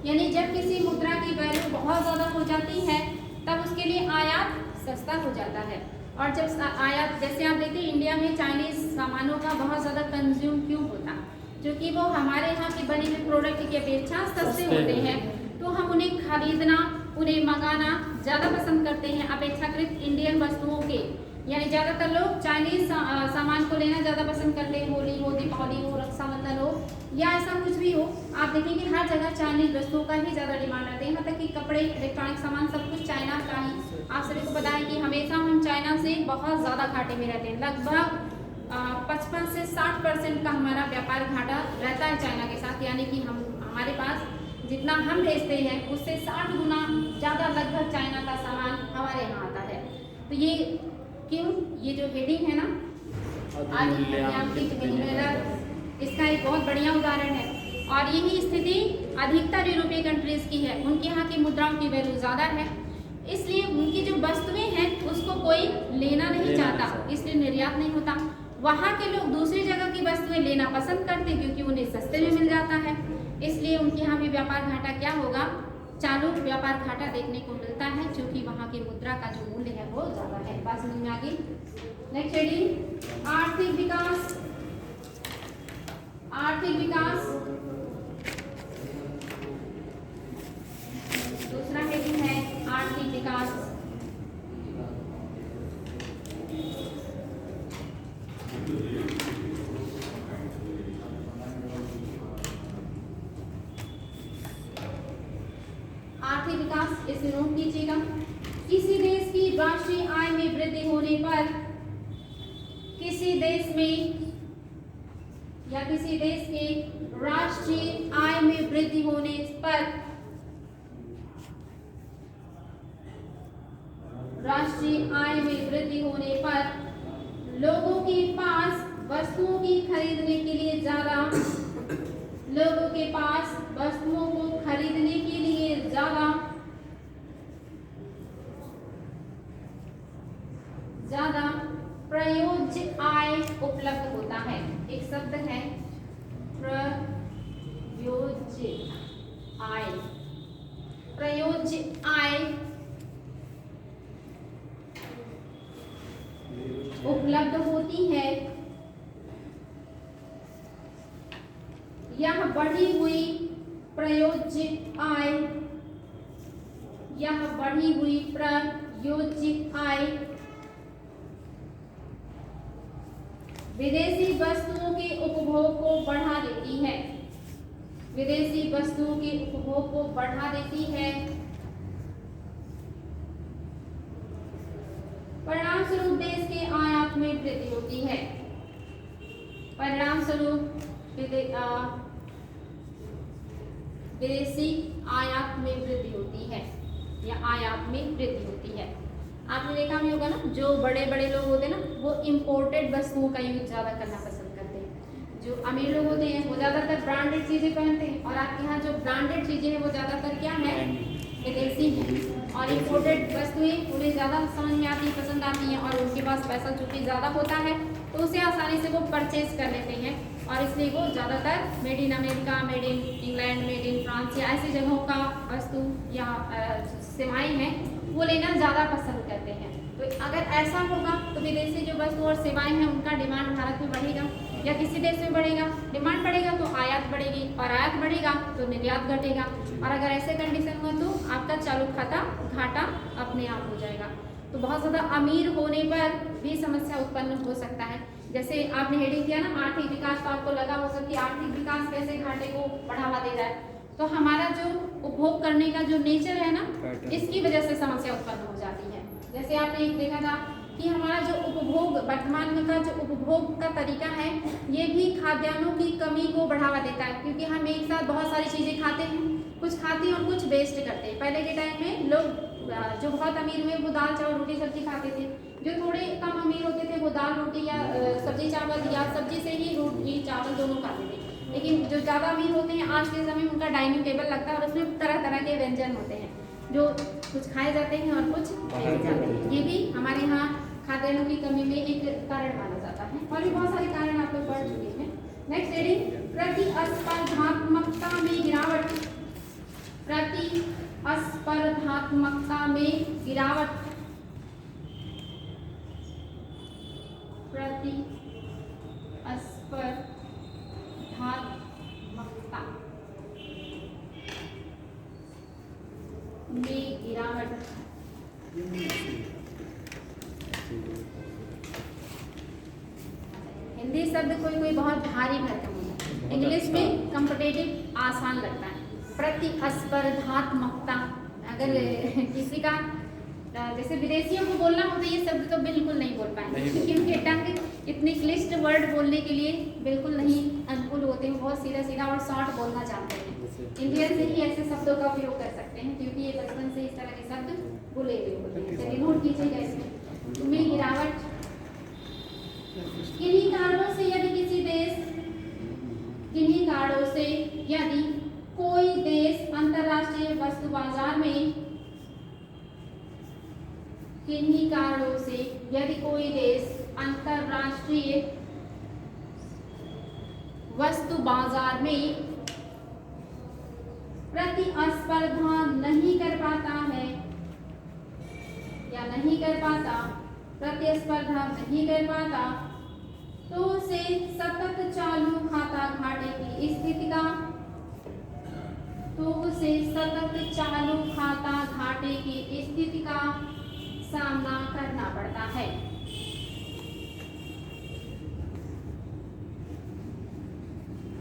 यानी जब किसी मुद्रा की वैल्यू बहुत ज्यादा हो जाती है तब उसके लिए आयात सस्ता हो जाता है। और जब आयात, जैसे आप देखते हैं इंडिया में चाइनीज सामानों का बहुत ज़्यादा कंज्यूम क्यों होता, क्योंकि वो हमारे यहाँ के बने हुए प्रोडक्ट की अपेक्षा सस्ते होते हैं, तो हम उन्हें खरीदना, उन्हें मंगाना ज़्यादा पसंद करते हैं अपेक्षाकृत इंडियन वस्तुओं के। यानी ज़्यादातर लोग चाइनीज सामान को लेना ज़्यादा पसंद करते हैं। होली हो, दीपावली हो, रक्षाबंधन हो या ऐसा कुछ भी हो, आप देखेंगे हर जगह चाइनीज वस्तुओं का ही ज़्यादा डिमांड रहता है। यहाँ तक कि कपड़े, इलेक्ट्रॉनिक सामान, सब कुछ चाइना का ही। आप सभी को पता है कि हमेशा हम चाइना से बहुत ज़्यादा घाटे में रहते हैं। लगभग 55 से 60% का हमारा व्यापार घाटा रहता है चाइना के साथ, यानी कि हमारे पास जितना हम भेजते हैं उससे 60 गुना ज़्यादा लगभग चाइना का सामान हमारे यहाँ आता है। तो ये क्यों, ये जो हेडिंग है ना अधिमूल्यांकित विनिमय, इसका एक बहुत बढ़िया उदाहरण है। और यही स्थिति अधिकतर यूरोपीय कंट्रीज की है। उनके यहाँ की मुद्राओं की वैल्यू ज़्यादा है, इसलिए उनकी जो वस्तुएं हैं उसको कोई लेना नहीं चाहता, इसलिए निर्यात नहीं होता। वहाँ के लोग दूसरी जगह की वस्तुएं लेना पसंद करते हैं क्योंकि उन्हें सस्ते में मिल जाता है, इसलिए उनके यहाँ भी व्यापार घाटा क्या होगा, चालू व्यापार घाटा देखने को मिलता है, क्योंकि वहाँ की मुद्रा का जो मूल्य है वो ज़्यादा है। बात समझ में आ गई। नेक्स्ट हेडिंग आर्थिक विकास। आर्थिक विकास दूसरा हेडिंग है आर्थिक विकास। आर्थिक विकास इसे नोट कीजिएगा। किसी देश की राष्ट्रीय आय में वृद्धि होने पर, किसी देश में या किसी देश के राष्ट्रीय आय में वृद्धि होने पर, राष्ट्रीय आय में वृद्धि होने पर लोगों के पास वस्तुओं की खरीदने के लिए ज्यादा, लोगों के पास वस्तुओं को खरीदने के लिए ज्यादा प्रयोज्य आय उपलब्ध होता है। एक शब्द है प्रयोज्य आय। प्रयोज्य आय उपलब्ध होती है। यह बढ़ी हुई प्रयोज्य आय, यह बढ़ी हुई प्रयोज्य आय विदेशी वस्तुओं के उपभोग को बढ़ा देती है। विदेशी वस्तुओं के उपभोग को बढ़ा देती है। परिणाम स्वरूप देश के आयात में वृद्धि होती है। परिणाम स्वरूप विदेशी आयात में वृद्धि होती है या आयात में वृद्धि होती है। आपने देखा भी होगा ना, जो बड़े बड़े लोग होते हैं ना, वो इम्पोर्टेड वस्तुओं का यूज ज़्यादा करना पसंद करते हैं। जो अमीर लोग होते हैं वो ज़्यादातर ब्रांडेड चीज़ें पहनते हैं, और आपके यहाँ जो ब्रांडेड चीज़ें हैं वो ज़्यादातर क्या है, विदेशी हैं। और इम्पोर्टेड वस्तुएं उन्हें ज़्यादा समझ में आती, पसंद आती हैं, और उनके पास पैसा चूँकि ज़्यादा होता है तो उसे आसानी से वो परचेज कर लेते हैं, और इसलिए वो ज़्यादातर made in America, made in England, made in France या ऐसी जगहों का वस्तु या सेवाएं हैं वो लेना ज़्यादा पसंद करते हैं। तो अगर ऐसा होगा तो विदेशी जो वस्तु और सेवाएं हैं उनका डिमांड भारत में बढ़ेगा या किसी देश में बढ़ेगा। डिमांड बढ़ेगा तो आयात बढ़ेगी, और आयात बढ़ेगा तो निर्यात घटेगा, और अगर ऐसे कंडीशन हुआ तो आपका चालू खाता घाटा अपने आप हो जाएगा। तो बहुत ज़्यादा अमीर होने पर भी समस्या उत्पन्न हो सकता है। जैसे आपने हेडिंग दिया ना आर्थिक विकास, तो आपको लगा होगा कि आर्थिक विकास कैसे घाटे को बढ़ावा दे रहा है। तो हमारा जो उपभोग करने का जो नेचर है ना, इसकी वजह से समस्या उत्पन्न हो जाती है। जैसे आपने एक देखा था कि हमारा जो उपभोग वर्तमान में का जो उपभोग का तरीका है ये भी खाद्यान्नों की कमी को बढ़ावा देता है, क्योंकि हम एक साथ बहुत सारी चीज़ें खाते हैं, कुछ खाते हैं और कुछ वेस्ट करते हैं। पहले के टाइम में लोग जो बहुत अमीर हुए वो दाल चावल रोटी सब्जी खाते थे, जो थोड़े कम अमीर होते थे वो दाल रोटी या सब्जी चावल या सब्जी से ही रोटी चावल दोनों खाते थे। लेकिन जो ज़्यादा अमीर होते हैं आज के समय में उनका डाइनिंग टेबल लगता है और उसमें तरह तरह के व्यंजन होते हैं जो कुछ खाए जाते हैं और कुछ फेंके जाते हैं। ये भी हमारे यहाँ खाद्यान्नों की कमी में एक कारण माना जाता है, और भी बहुत सारे कारण आप लोग पढ़ चुके हैं। नेक्स्ट हेडिंग प्रतिस्पर्धात्मकता में गिरावट। प्रतिस्पर्धात्मकता में गिरावट। प्रतिस्पर्धात्मकता में गिरावट। हिंदी शब्द कोई कोई बहुत भारी भरकम होता है, इंग्लिश में कंपटेटिव आसान लगता है। प्रतिस्पर्धात्मकता, अगर किसी का जैसे विदेशियों को बोलना हो तो ये शब्द तो बिल्कुल नहीं बोल पाएंगे, क्योंकि उनके टंग इतनी क्लिष्ट वर्ड बोलने के लिए बिल्कुल नहीं अनुकूल होते हैं। बहुत सीधा सीधा और शॉर्ट बोलना जानते हैं। इंडियन से ही ऐसे शब्दों का उपयोग कर सकते हैं, क्योंकि ये बचपन से इस तरह के शब्द बोले हुए होते हैं। चलिए नोट कीजिएगा इसमें। में गिरावट, किन्हीं कारणों से यदि किसी देश, किन्हीं कारणों से यदि कोई देश अंतरराष्ट्रीय वस्तु बाजार में, किन्हीं कारणों से यदि कोई देश अंतरराष्ट्रीय वस्तु बाजार में प्रतिस्पर्धा नहीं कर पाता है या नहीं कर पाता, प्रतिस्पर्धा नहीं कर पाता, तो उसे सतत चालू खाता घाटे की स्थिति का, तो उसे सतत चालू खाता घाटे की स्थिति का सामना करना पड़ता है।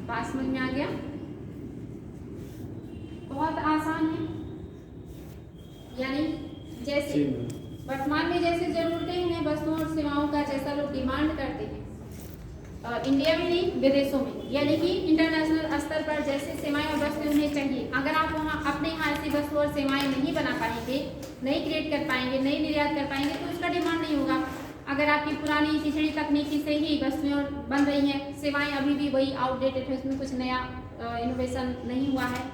बात समझ में आ गया? बहुत आसान है। यानी जैसे वर्तमान में जैसे जरूरतें हैं वस्तुओं और सेवाओं का, जैसा लोग डिमांड करते हैं इंडिया में नहीं विदेशों में, यानी कि इंटरनेशनल स्तर पर जैसे सेवाएं और वस्तु उन्हें चाहिए, अगर आप वहाँ अपने यहाँ ऐसी वस्तु और सेवाएं नहीं बना पाएंगे, नहीं क्रिएट कर पाएंगे, नहीं निर्यात कर पाएंगे, तो उसका डिमांड नहीं होगा। अगर आपकी पुरानी पिछड़ी तकनीकी से ही वस्तुएं बन रही हैं, सेवाएं अभी भी वही आउटडेटेड है, उसमें कुछ नया इनोवेशन नहीं हुआ है।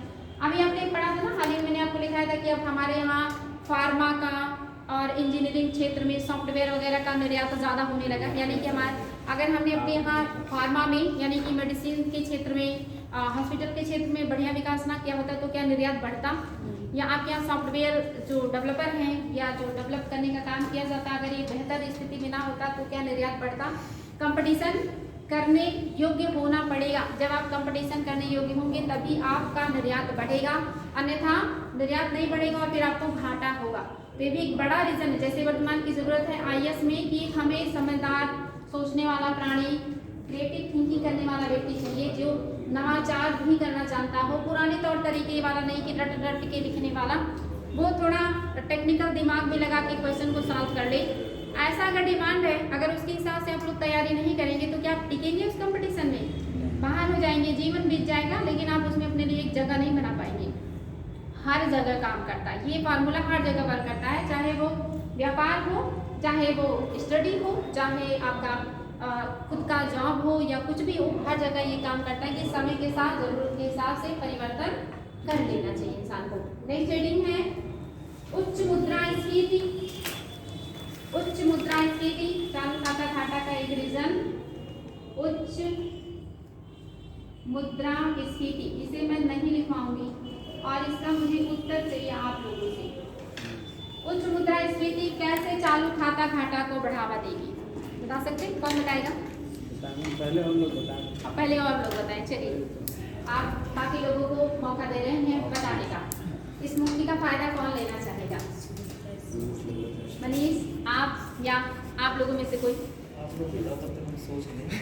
अभी आपने पढ़ा था ना, हाल ही मैंने आपको लिखाया था कि अब हमारे यहाँ फार्मा का और इंजीनियरिंग क्षेत्र में सॉफ्टवेयर वगैरह का निर्यात ज़्यादा होने लगा। यानी कि अगर हमने अपने यहाँ फार्मा में यानी कि मेडिसिन के क्षेत्र में, हॉस्पिटल के क्षेत्र में बढ़िया विकास ना किया होता तो क्या निर्यात बढ़ता? या आपके यहाँ सॉफ्टवेयर जो डेवलपर हैं या जो डेवलप करने का काम किया जाता, अगर ये बेहतर स्थिति में ना होता तो क्या निर्यात बढ़ता? कंपटीशन करने योग्य होना पड़ेगा। जब आप कंपटीशन करने योग्य होंगे तभी आपका निर्यात बढ़ेगा, अन्यथा निर्यात नहीं बढ़ेगा और फिर आपको घाटा होगा। तो ये भी एक बड़ा रीजन है। जैसे वर्तमान की जरूरत है IS में कि हमें समझदार, सोचने वाला प्राणी, क्रिएटिव थिंकिंग करने वाला व्यक्ति चाहिए, जो नवाचार भी करना चाहता हो, पुराने तौर तरीके वाला नहीं कि रट रट के लिखने वाला, वो थोड़ा टेक्निकल दिमाग में लगा के क्वेश्चन को सॉल्व कर ले। ऐसा अगर डिमांड है, अगर उसके हिसाब से आप लोग तैयारी नहीं करेंगे तो क्या आप टिकेंगे उस कंपटीशन में? बाहर हो जाएंगे, जीवन बीत जाएगा, लेकिन आप उसमें अपने लिए एक जगह नहीं बना पाएंगे। हर जगह काम करता है ये फार्मूला, हर जगह वर्क करता है, चाहे वो व्यापार हो, चाहे वो स्टडी हो, चाहे आपका खुद का जॉब हो या कुछ भी हो, हर जगह ये काम करता है कि समय के साथ जरूरत के हिसाब से परिवर्तन कर लेना चाहिए इंसान को। नेक्स्ट हेडिंग है उच्च मुद्रास्फीति। उच्च मुद्रास्फीति चालू खाता घाटा का एक रीजन उच्च मुद्रास्फीति, इसे मैं नहीं लिखवाऊंगी और इसका मुझे उत्तर चाहिए आप लोगों से। उच्च मुद्रास्फीति कैसे चालू खाता घाटा को बढ़ावा देगी? बता सकते हैं? कौन बताएगा? पहले हम लोग बताएं। अब पहले और लोग बताएं। चलिए, आप बाकी लोगों को मौका दे रहे हैं बताने का। इस मुक्ति का फायदा कौन लेना चाहेगा? मनीष, आप या आप लोगों में से कोई?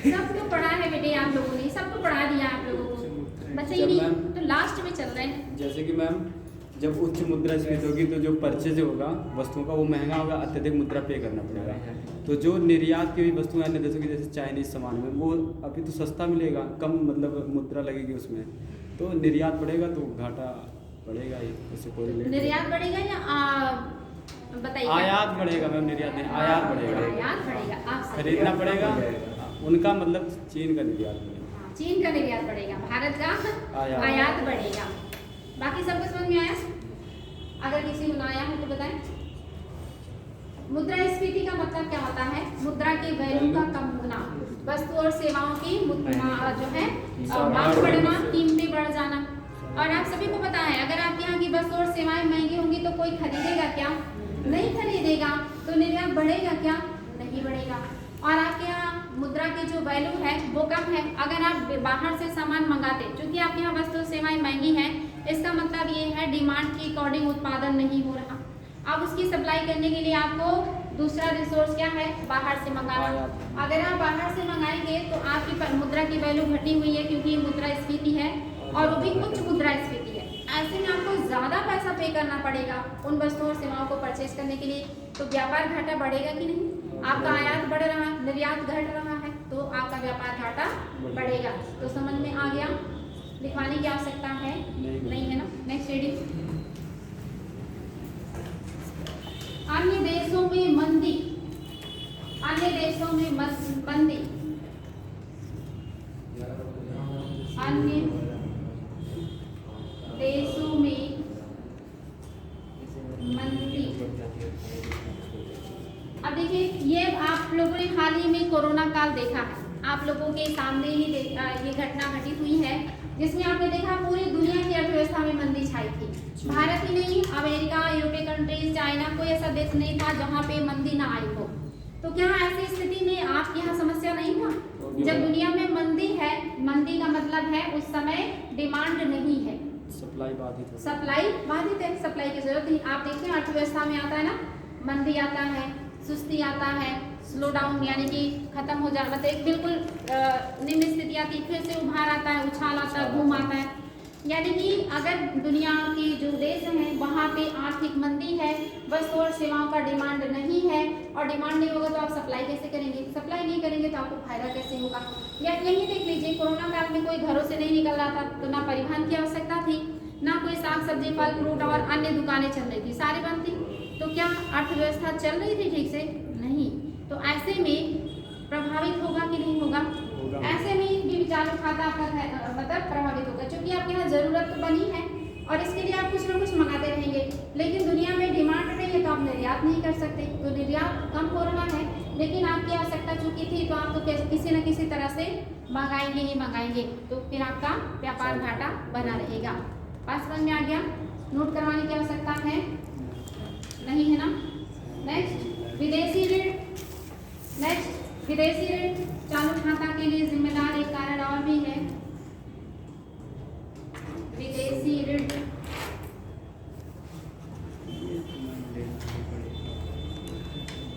सबको पढ़ा है बेटे आप लोगों ने, सबको पढ़ा दिया आप लोगों को, बच्चे ही नहीं तो लास्ट में चल रहे हैं। जैसे कि मैम, जब उच्च मुद्रास्फीति होगी तो जो परचेज होगा वस्तुओं का वो महंगा होगा, अत्यधिक मुद्रा पे करना पड़ेगा। तो जो निर्यात की भी वस्तुएं अन्य देशों की जैसे चाइनीज सामान में वो अभी तो सस्ता मिलेगा, कम मतलब मुद्रा लगेगी उसमें, तो निर्यात बढ़ेगा तो घाटा बढ़ेगा ही। उससे कोई निर्यात बढ़ेगा या बताइए? आयात बढ़ेगा मैम, निर्यात नहीं, आयात बढ़ेगा। आयात बढ़ेगा, आप खरीदना पड़ेगा उनका, मतलब चीन का निर्यात बढ़ेगा। चीन का निर्यात बढ़ेगा, भारत का आयात बढ़ेगा। बाकी सबको समझ में आया? अगर किसी को ना आया है तो बताएं। मुद्रास्फीति का मतलब क्या होता है? मुद्रा के वैल्यू का कम होना, वस्तु और सेवाओं की जो है मांग बढ़ना, कीमतें बढ़ जाना। और आप सभी को पता है अगर आपके यहाँ की वस्तु और सेवाएं महंगी होंगी तो कोई खरीदेगा क्या? नहीं खरीदेगा। तो निर्यात बढ़ेगा क्या? नहीं बढ़ेगा। और आपके यहाँ मुद्रा की जो वैल्यू है वो कम है। अगर आप बाहर से सामान मंगाते, क्योंकि आपके यहाँ वस्तु सेवाएं महंगी हैं, इसका मतलब ये है डिमांड के अकॉर्डिंग उत्पादन नहीं हो रहा। अब उसकी सप्लाई करने के लिए आपको दूसरा रिसोर्स क्या है, बाहर से मंगाना। अगर आप बाहर से मंगाएंगे तो आपकी मुद्रा की वैल्यू घटी हुई है, क्योंकि ये मुद्रास्फीति है और वो भी उच्च मुद्रास्फीति है। ऐसे में आपको ज़्यादा पैसा पे करना पड़ेगा उन वस्तुओं और सेवाओं को परचेज करने के लिए। तो व्यापार घाटा बढ़ेगा कि नहीं? आपका आयात बढ़ रहा है, निर्यात घट रहा है, तो आपका व्यापार घाटा बढ़ेगा। तो समझ में आ गया? लिखवाने की आवश्यकता है नहीं है ना। Next reading. अन्य देशों में मंदी, अन्य देशों में मंदी, अन्य देशों में मंदी। अब देखिए, ये आप लोगों ने हाल ही में कोरोना काल देखा है, आप लोगों के सामने ही ये घटना घटित हुई है, जिसमें आपने देखा पूरी दुनिया की अर्थव्यवस्था में मंदी छाई थी। भारत ही नहीं, अमेरिका, यूरोपीय कंट्रीज, चाइना, कोई ऐसा देश नहीं था जहाँ पे मंदी ना आई हो। तो क्या ऐसी स्थिति में आपके यहाँ समस्या नहीं था? जब दुनिया में मंदी है, मंदी का मतलब है उस समय डिमांड नहीं है, सप्लाई बाधित है। सप्लाई बाधित है, सप्लाई की जरूरत नहीं। आप देखते हैं अर्थव्यवस्था में आता है ना, मंदी आता है, सुस्ती आता है, स्लो डाउन यानी कि खत्म हो जाए, मतलब एक बिल्कुल निम्न स्थिति आती, फिर से उभार आता है, उछाल आता है, घूम आता है। यानी कि अगर दुनिया के जो देश हैं वहाँ पे आर्थिक मंदी है, वस्तु और सेवाओं का डिमांड नहीं है, और डिमांड नहीं होगा तो आप सप्लाई कैसे करेंगे? सप्लाई नहीं करेंगे तो आपको फायदा कैसे होगा? या यही देख लीजिए, कोरोना काल में कोई घरों से नहीं निकल रहा था, तो ना परिवहन की आवश्यकता थी, ना कोई साग सब्जी, फल फ्रूट और अन्य दुकानें चल रही थी, सारी बंद थी। तो क्या अर्थव्यवस्था चल रही थी ठीक से? नहीं। तो ऐसे में प्रभावित होगा कि नहीं होगा? ऐसे में भी चालू खाता आपका मतलब प्रभावित होगा, क्योंकि आपके यहाँ जरूरत तो बनी है और इसके लिए आप कुछ ना कुछ मंगाते रहेंगे, लेकिन दुनिया में डिमांड नहीं है तो आप निर्यात नहीं कर सकते। तो निर्यात कम हो रहा है, लेकिन आपकी आवश्यकता चूंकि थी तो आप तो किसी न किसी तरह से मंगाएंगे ही मंगाएंगे, तो फिर आपका व्यापार घाटा बना रहेगा। बात समझ में आ गया? नोट करवाने की आवश्यकता है नहीं है ना। नेक्स्ट, विदेशी ऋण। नेक्स्ट, विदेशी ऋण चालू खाता के लिए जिम्मेदार एक कारण और भी है, विदेशी ऋण।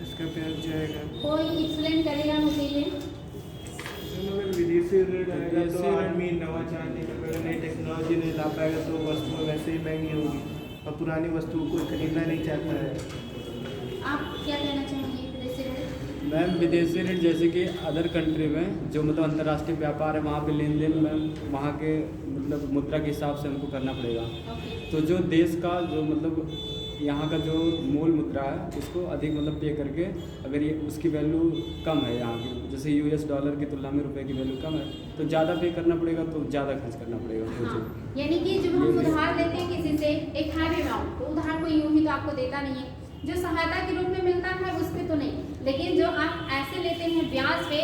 इसका ब्याज जाएगा। कोई एक्सप्लेन करेगा मुझे ये? अगर विदेशी ऋण आएगा तो आदमी नवाचार नहीं कर पाएगा, नई टेक्नोलॉजी नहीं ला पाएगा, तो वस्तुएं वैसे ही महंगी होगी और पुरानी वस्तुओं को खरीदना नहीं चाहता है। आप क्या कहना चाहेंगे विदेशी ऋण? मैम, विदेशी ऋण जैसे कि अदर कंट्री में जो मतलब अंतर्राष्ट्रीय व्यापार है, वहाँ पे लेन देन मैम वहाँ के मतलब मुद्रा के हिसाब से हमको करना पड़ेगा। तो जो देश का जो मतलब यहाँ का जो मूल मुद्रा है उसको अधिक मतलब पे करके, अगर ये उसकी वैल्यू कम है यहाँ की, जैसे यूएस डॉलर की तुलना में रुपए की वैल्यू कम है, तो ज़्यादा पे करना पड़ेगा, तो ज़्यादा खर्च करना पड़ेगा। हाँ, यानी कि जब हम उधार लेते हैं किसी से एक हैवी अमाउंट, तो उधार कोई यूं ही तो आपको देता नहीं है, जो सहायता के रूप में मिलता है उस पर तो नहीं, लेकिन जो आप ऐसे लेते हैं ब्याज पे,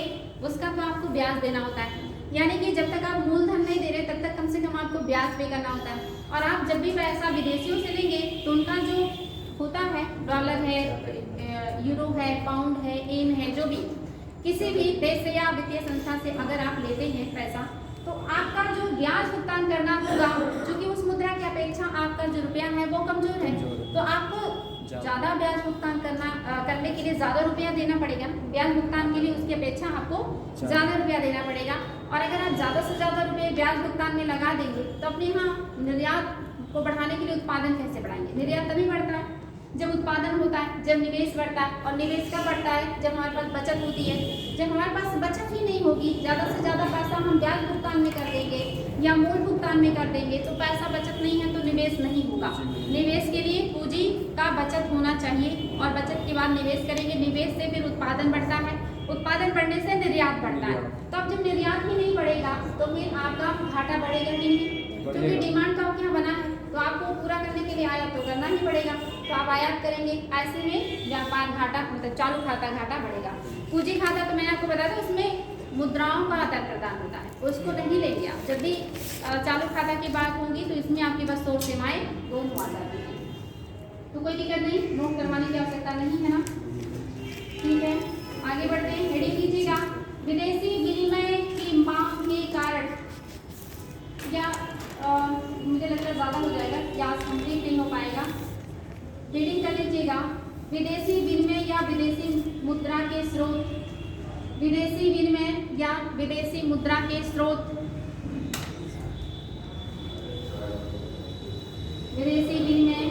उसका तो आपको ब्याज देना होता है। यानी कि जब तक आप मूलधन नहीं दे रहे तब तक कम से कम आपको ब्याज पे करना होता है। और आप जब भी पैसा विदेशियों से लेंगे तो उनका जो होता है, डॉलर है, यूरो है, पाउंड है, येन है, जो भी किसी भी देश से या वित्तीय संस्था से अगर आप लेते हैं पैसा, तो आपका जो ब्याज भुगतान करना होगा, क्योंकि उस मुद्रा की अपेक्षा आपका जो रुपया है वो कमजोर है, तो आपको ज़्यादा ब्याज भुगतान करने के लिए ज़्यादा रुपया देना पड़ेगा। ब्याज भुगतान के लिए उसकी अपेक्षा आपको ज़्यादा रुपया देना पड़ेगा। और अगर आप ज़्यादा से ज़्यादा रुपये ब्याज भुगतान में लगा देंगे तो अपने यहाँ निर्यात को बढ़ाने के लिए उत्पादन कैसे बढ़ाएंगे? निर्यात तभी बढ़ता है जब उत्पादन होता है, जब निवेश बढ़ता है। और निवेश कब बढ़ता है? जब हमारे पास बचत होती है। जब हमारे पास बचत ही नहीं होगी, ज़्यादा से ज़्यादा पैसा हम ब्याज भुगतान में कर देंगे या मूल भुगतान में कर देंगे, तो पैसा बचत नहीं है तो निवेश नहीं होगा। निवेश के लिए पूंजी का बचत होना चाहिए और बचत के बाद निवेश करेंगे। निवेश से फिर उत्पादन बढ़ता है, उत्पादन बढ़ने से निर्यात बढ़ता है। तो अब जब निर्यात ही नहीं बढ़ेगा तो फिर आपका घाटा बढ़ेगा कि नहीं? क्योंकि डिमांड का क्या बना है, तो आपको पूरा करने के लिए आयात तो करना ही पड़ेगा, तो आप आयात करेंगे। ऐसे में व्यापार घाटा मतलब चालू खाता घाटा बढ़ेगा। पूंजी खाता तो मैंने आपको बताया था, उसमें मुद्राओं का आदान प्रदान होता है, उसको नहीं लेंगे आप। जब भी चालू खाता की बात होगी तो इसमें आपकी वस्तु और सेवाएं दोनों आ जाती हैं, तो कोई दिक्कत नहीं, नोट करवाने की आवश्यकता नहीं है ना। ठीक है, आगे बढ़ते हैं। हेडिंग कीजिएगा, विदेशी विनिमय की मांग के कारण। या मुझे लगता है ज़्यादा हो जाएगा, क्लास कंप्लीट नहीं हो पाएगा। रीडिंग कर लीजिएगा। विदेशी विनिमय या विदेशी मुद्रा के स्रोत, विदेशी विनिमय या विदेशी मुद्रा के स्रोत, विदेशी विनिमय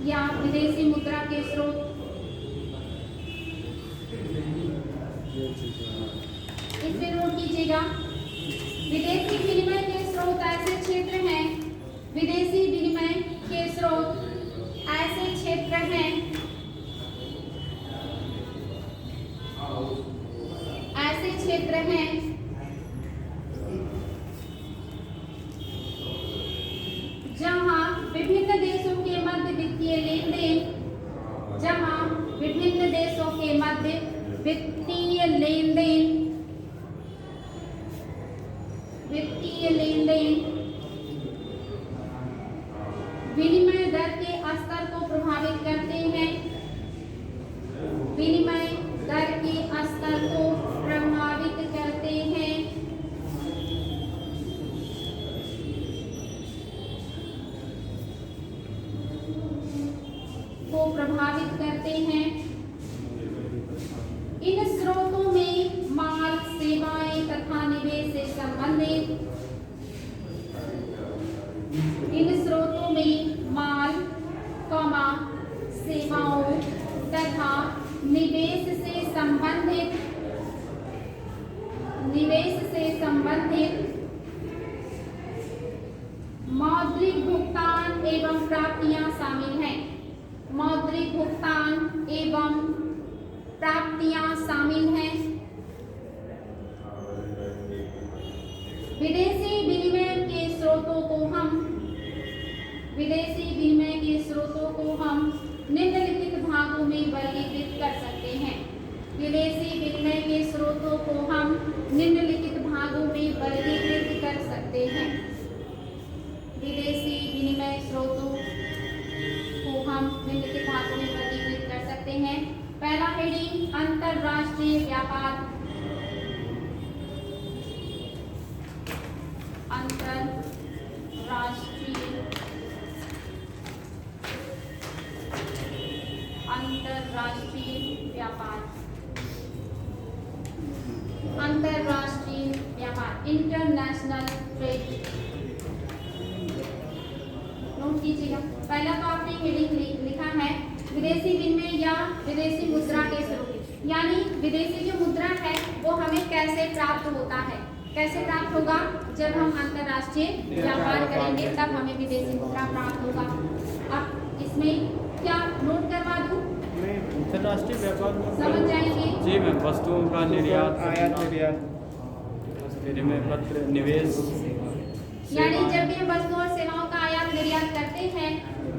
या विदेशी मुद्रा के स्रोत। इसे नोट कीजिएगा। विदेशी विनिमय के स्रोत ऐसे क्षेत्र हैं, विदेशी विनिमय के स्रोत ऐसे क्षेत्र हैं, ऐसे क्षेत्र हैं जहां विभिन्न देशों के मध्य वित्तीय लेन देन, जहां विभिन्न देशों के मध्य वित्तीय लेन देन, वित्तीय लेन देन विनिमय दर के स्तर को प्रभावित करते हैं, विनिमय दर के स्तर को प्रभावित करते हैं, को प्रभावित करते हैं। इन स्रोतों में माल, सेवाएं तथा निवेश से संबंधित, इन स्रोतों में माल, सेवाओं तथा निवेश से संबंधित, निवेश से संबंधित मौद्रिक भुगतान एवं प्राप्तियां शामिल हैं, मौद्रिक भुगतान एवं प्राप्तियां शामिल हैं। विदेशी विनिमय के स्रोतों को हम, विदेशी विनिमय के स्रोतों को हम निम्नलिखित भागों में वर्गीकृत कर सकते हैं। विदेशी विनिमय के स्रोतों को हम निम्नलिखित भागों में वर्गीकृत कर सकते हैं। विदेशी विनिमय स्रोतों को हम निम्नलिखित भागों में वर्गीकृत कर सकते हैं। पहला हेडिंग अंतरराष्ट्रीय व्यापार, अंतरराष्ट्रीय व्यापार, अंतरराष्ट्रीय व्यापार, इंटरनेशनल ट्रेड। नोट कीजिएगा। पहला तो आपने हेडिंग लिखा है विदेशी विनिमय या विदेशी मुद्रा के स्रोत, यानी विदेशी जो मुद्रा है वो हमें कैसे प्राप्त होता है, कैसे प्राप्त होगा, जब हम अंतरराष्ट्रीय व्यापार करेंगे तब हमें विदेशी मुद्रा प्राप्त होगा। अब इसमें क्या नोट करवा दूं? अंतरराष्ट्रीय व्यापार समझ जाएंगे? जी मैम, वस्तुओं का निर्यात, आयात निर्यात, विनिमय पत्र, निवेश। यानी जब भी हम वस्तुओं और सेवाओं का आयात निर्यात करते हैं,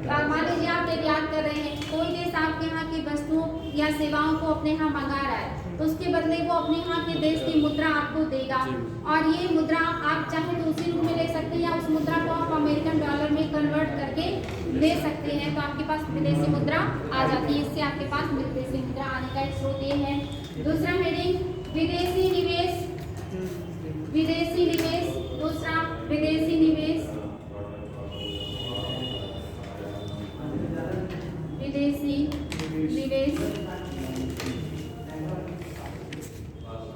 मान लीजिए आप निर्यात कर रहे हैं, कोई देश आपके यहाँ की वस्तुओं या सेवाओं को अपने यहाँ मंगा रहा है, तो उसके बदले वो अपने यहाँ के देश की मुद्रा आपको देगा, और ये मुद्रा आप चाहे तो उसी रूप में ले सकते हैं या उस मुद्रा को आप अमेरिकन डॉलर में कन्वर्ट करके ले सकते हैं, तो आपके पास विदेशी मुद्रा आ जाती है। इससे आपके पास विदेशी मुद्रा आने का एक स्रोत ये है। दूसरा हेडिंग विदेशी निवेश, विदेशी निवेश, दूसरा विदेशी निवेश, विदेशी निवेश,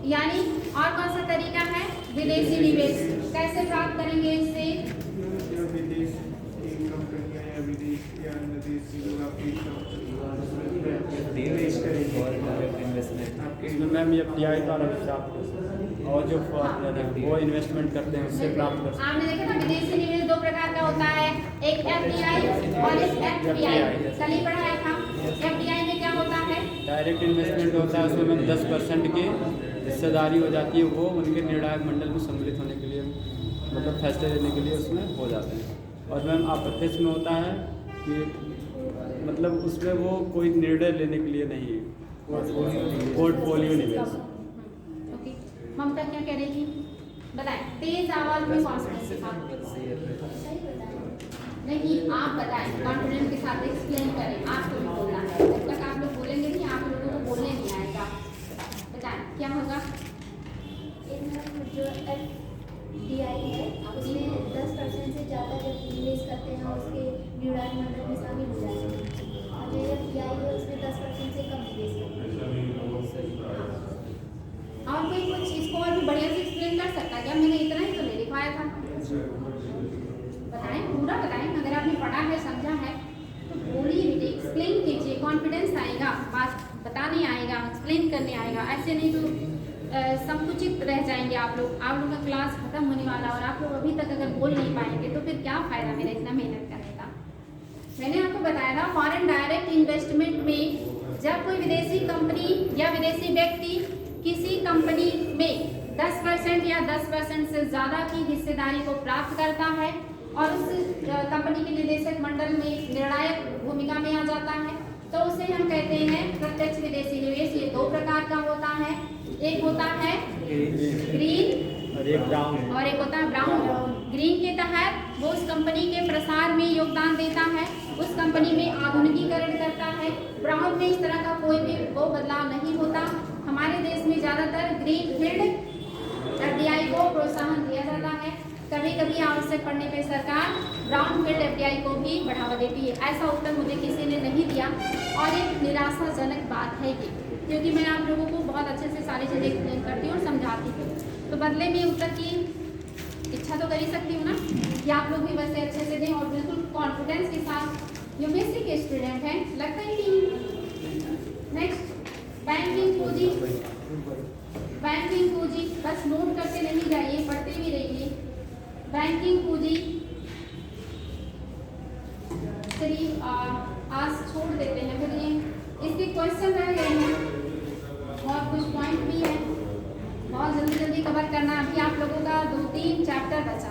यानी और कौन सा तरीका है विदेशी निवेश, कैसे प्राप्त करेंगे इससे? विदेश की कंपनियां या विदेश या अन्य देश की लोग आपकी निवेश करेंगे। इसमें मैम ये FDI द्वारा भी प्राप्त कर सकते हैं, और जो फॉरेनर है वो इन्वेस्टमेंट करते हैं उससे प्राप्त कर सकते हैं। आपने देखा ना विदेशी निवेश दो प्रकार का होता है, एक FDI और एक FPI। कल ही पढ़ाया था। FDI में क्या होता है? डायरेक्ट इन्वेस्टमेंट होता है, उसमें मैम 10% की हिस्सेदारी हो जाती है, वो उनके निर्णायक मंडल में सम्मिलित होने के लिए, मतलब फैसले लेने के लिए उसमें हो जाते हैं। और मैम अप्रत्यक्ष में होता है कि मतलब उसमें वो कोई निर्णय लेने के लिए नहीं, पोर्टफोलियो निवेश। ओके, ममता क्या कह रही थी बताएं, तेज आवाज में कॉन्फिडेंस के साथ। नहीं, आप बताएं, कॉन्फिडेंस के साथ एक्सप्लेन करें, आपको भी बोलना है। जब तक आप लोग बोलेंगे नहीं, आप लोगों को बोलने नहीं आएगा। बताएं क्या होगा? जो FDI है उसमें 10% से ज़्यादा जब निवेश करते हैं उसके निर्णायक मंडल में शामिल हो जाते हैं, और जो FPI है उसमें करने आएगा। ऐसे नहीं तो संकुचित रह जाएंगे आप लोग का क्लास खत्म होने वाला और आप लोग अभी तक अगर बोल नहीं पाएंगे तो फिर क्या फायदा मेरा इतना मेहनत करने का। मैंने आपको बताया था फॉरेन डायरेक्ट इन्वेस्टमेंट में जब कोई विदेशी कंपनी या विदेशी व्यक्ति किसी कंपनी में 10% या 10% से ज़्यादा की हिस्सेदारी को प्राप्त करता है और उस कंपनी के निदेशक मंडल में निर्णायक भूमिका में आ जाता है तो उसे हम कहते हैं प्रत्यक्ष विदेशी निवेश। ये दो प्रकार का होता है, एक होता है ग्रीन और एक ब्राउन और एक होता है ब्राउन। ग्रीन के तहत वो उस कंपनी के प्रसार में योगदान देता है, उस कंपनी में आधुनिकीकरण करता है। ब्राउन में इस तरह का कोई भी वो बदलाव नहीं होता। हमारे देश में ज़्यादातर ग्रीन फील्ड एफडीआई को प्रोत्साहन दिया जाता है, कभी कभी आवश्यक पड़ने पे सरकार ब्राउन फील्ड एफडीआई को भी बढ़ावा देती है। ऐसा उत्तर मुझे किसी ने नहीं दिया और एक निराशाजनक बात है ये, क्योंकि मैं आप लोगों को बहुत अच्छे से सारी चीज़ें एक्सप्लेन करती हूँ और समझाती हूँ, तो बदले में उत्तर की इच्छा तो कर ही सकती हूँ ना कि आप लोग भी वैसे अच्छे से दें और बिल्कुल कॉन्फिडेंस के साथ। यूपीएससी के स्टूडेंट हैं, लगता ही नहीं। नेक्स्ट बैंकिंग पूंजी, बैंकिंग पूंजी बस नोट करते नहीं जाइए, पढ़ते भी रहिए। बैंकिंग पूंजी चलिए आज छोड़ देते हैं, फिर ये इसके क्वेश्चन रह गए हैं और कुछ पॉइंट भी है, बहुत जल्दी जल्दी कवर करना। अभी आप लोगों का 2-3 चैप्टर बचा।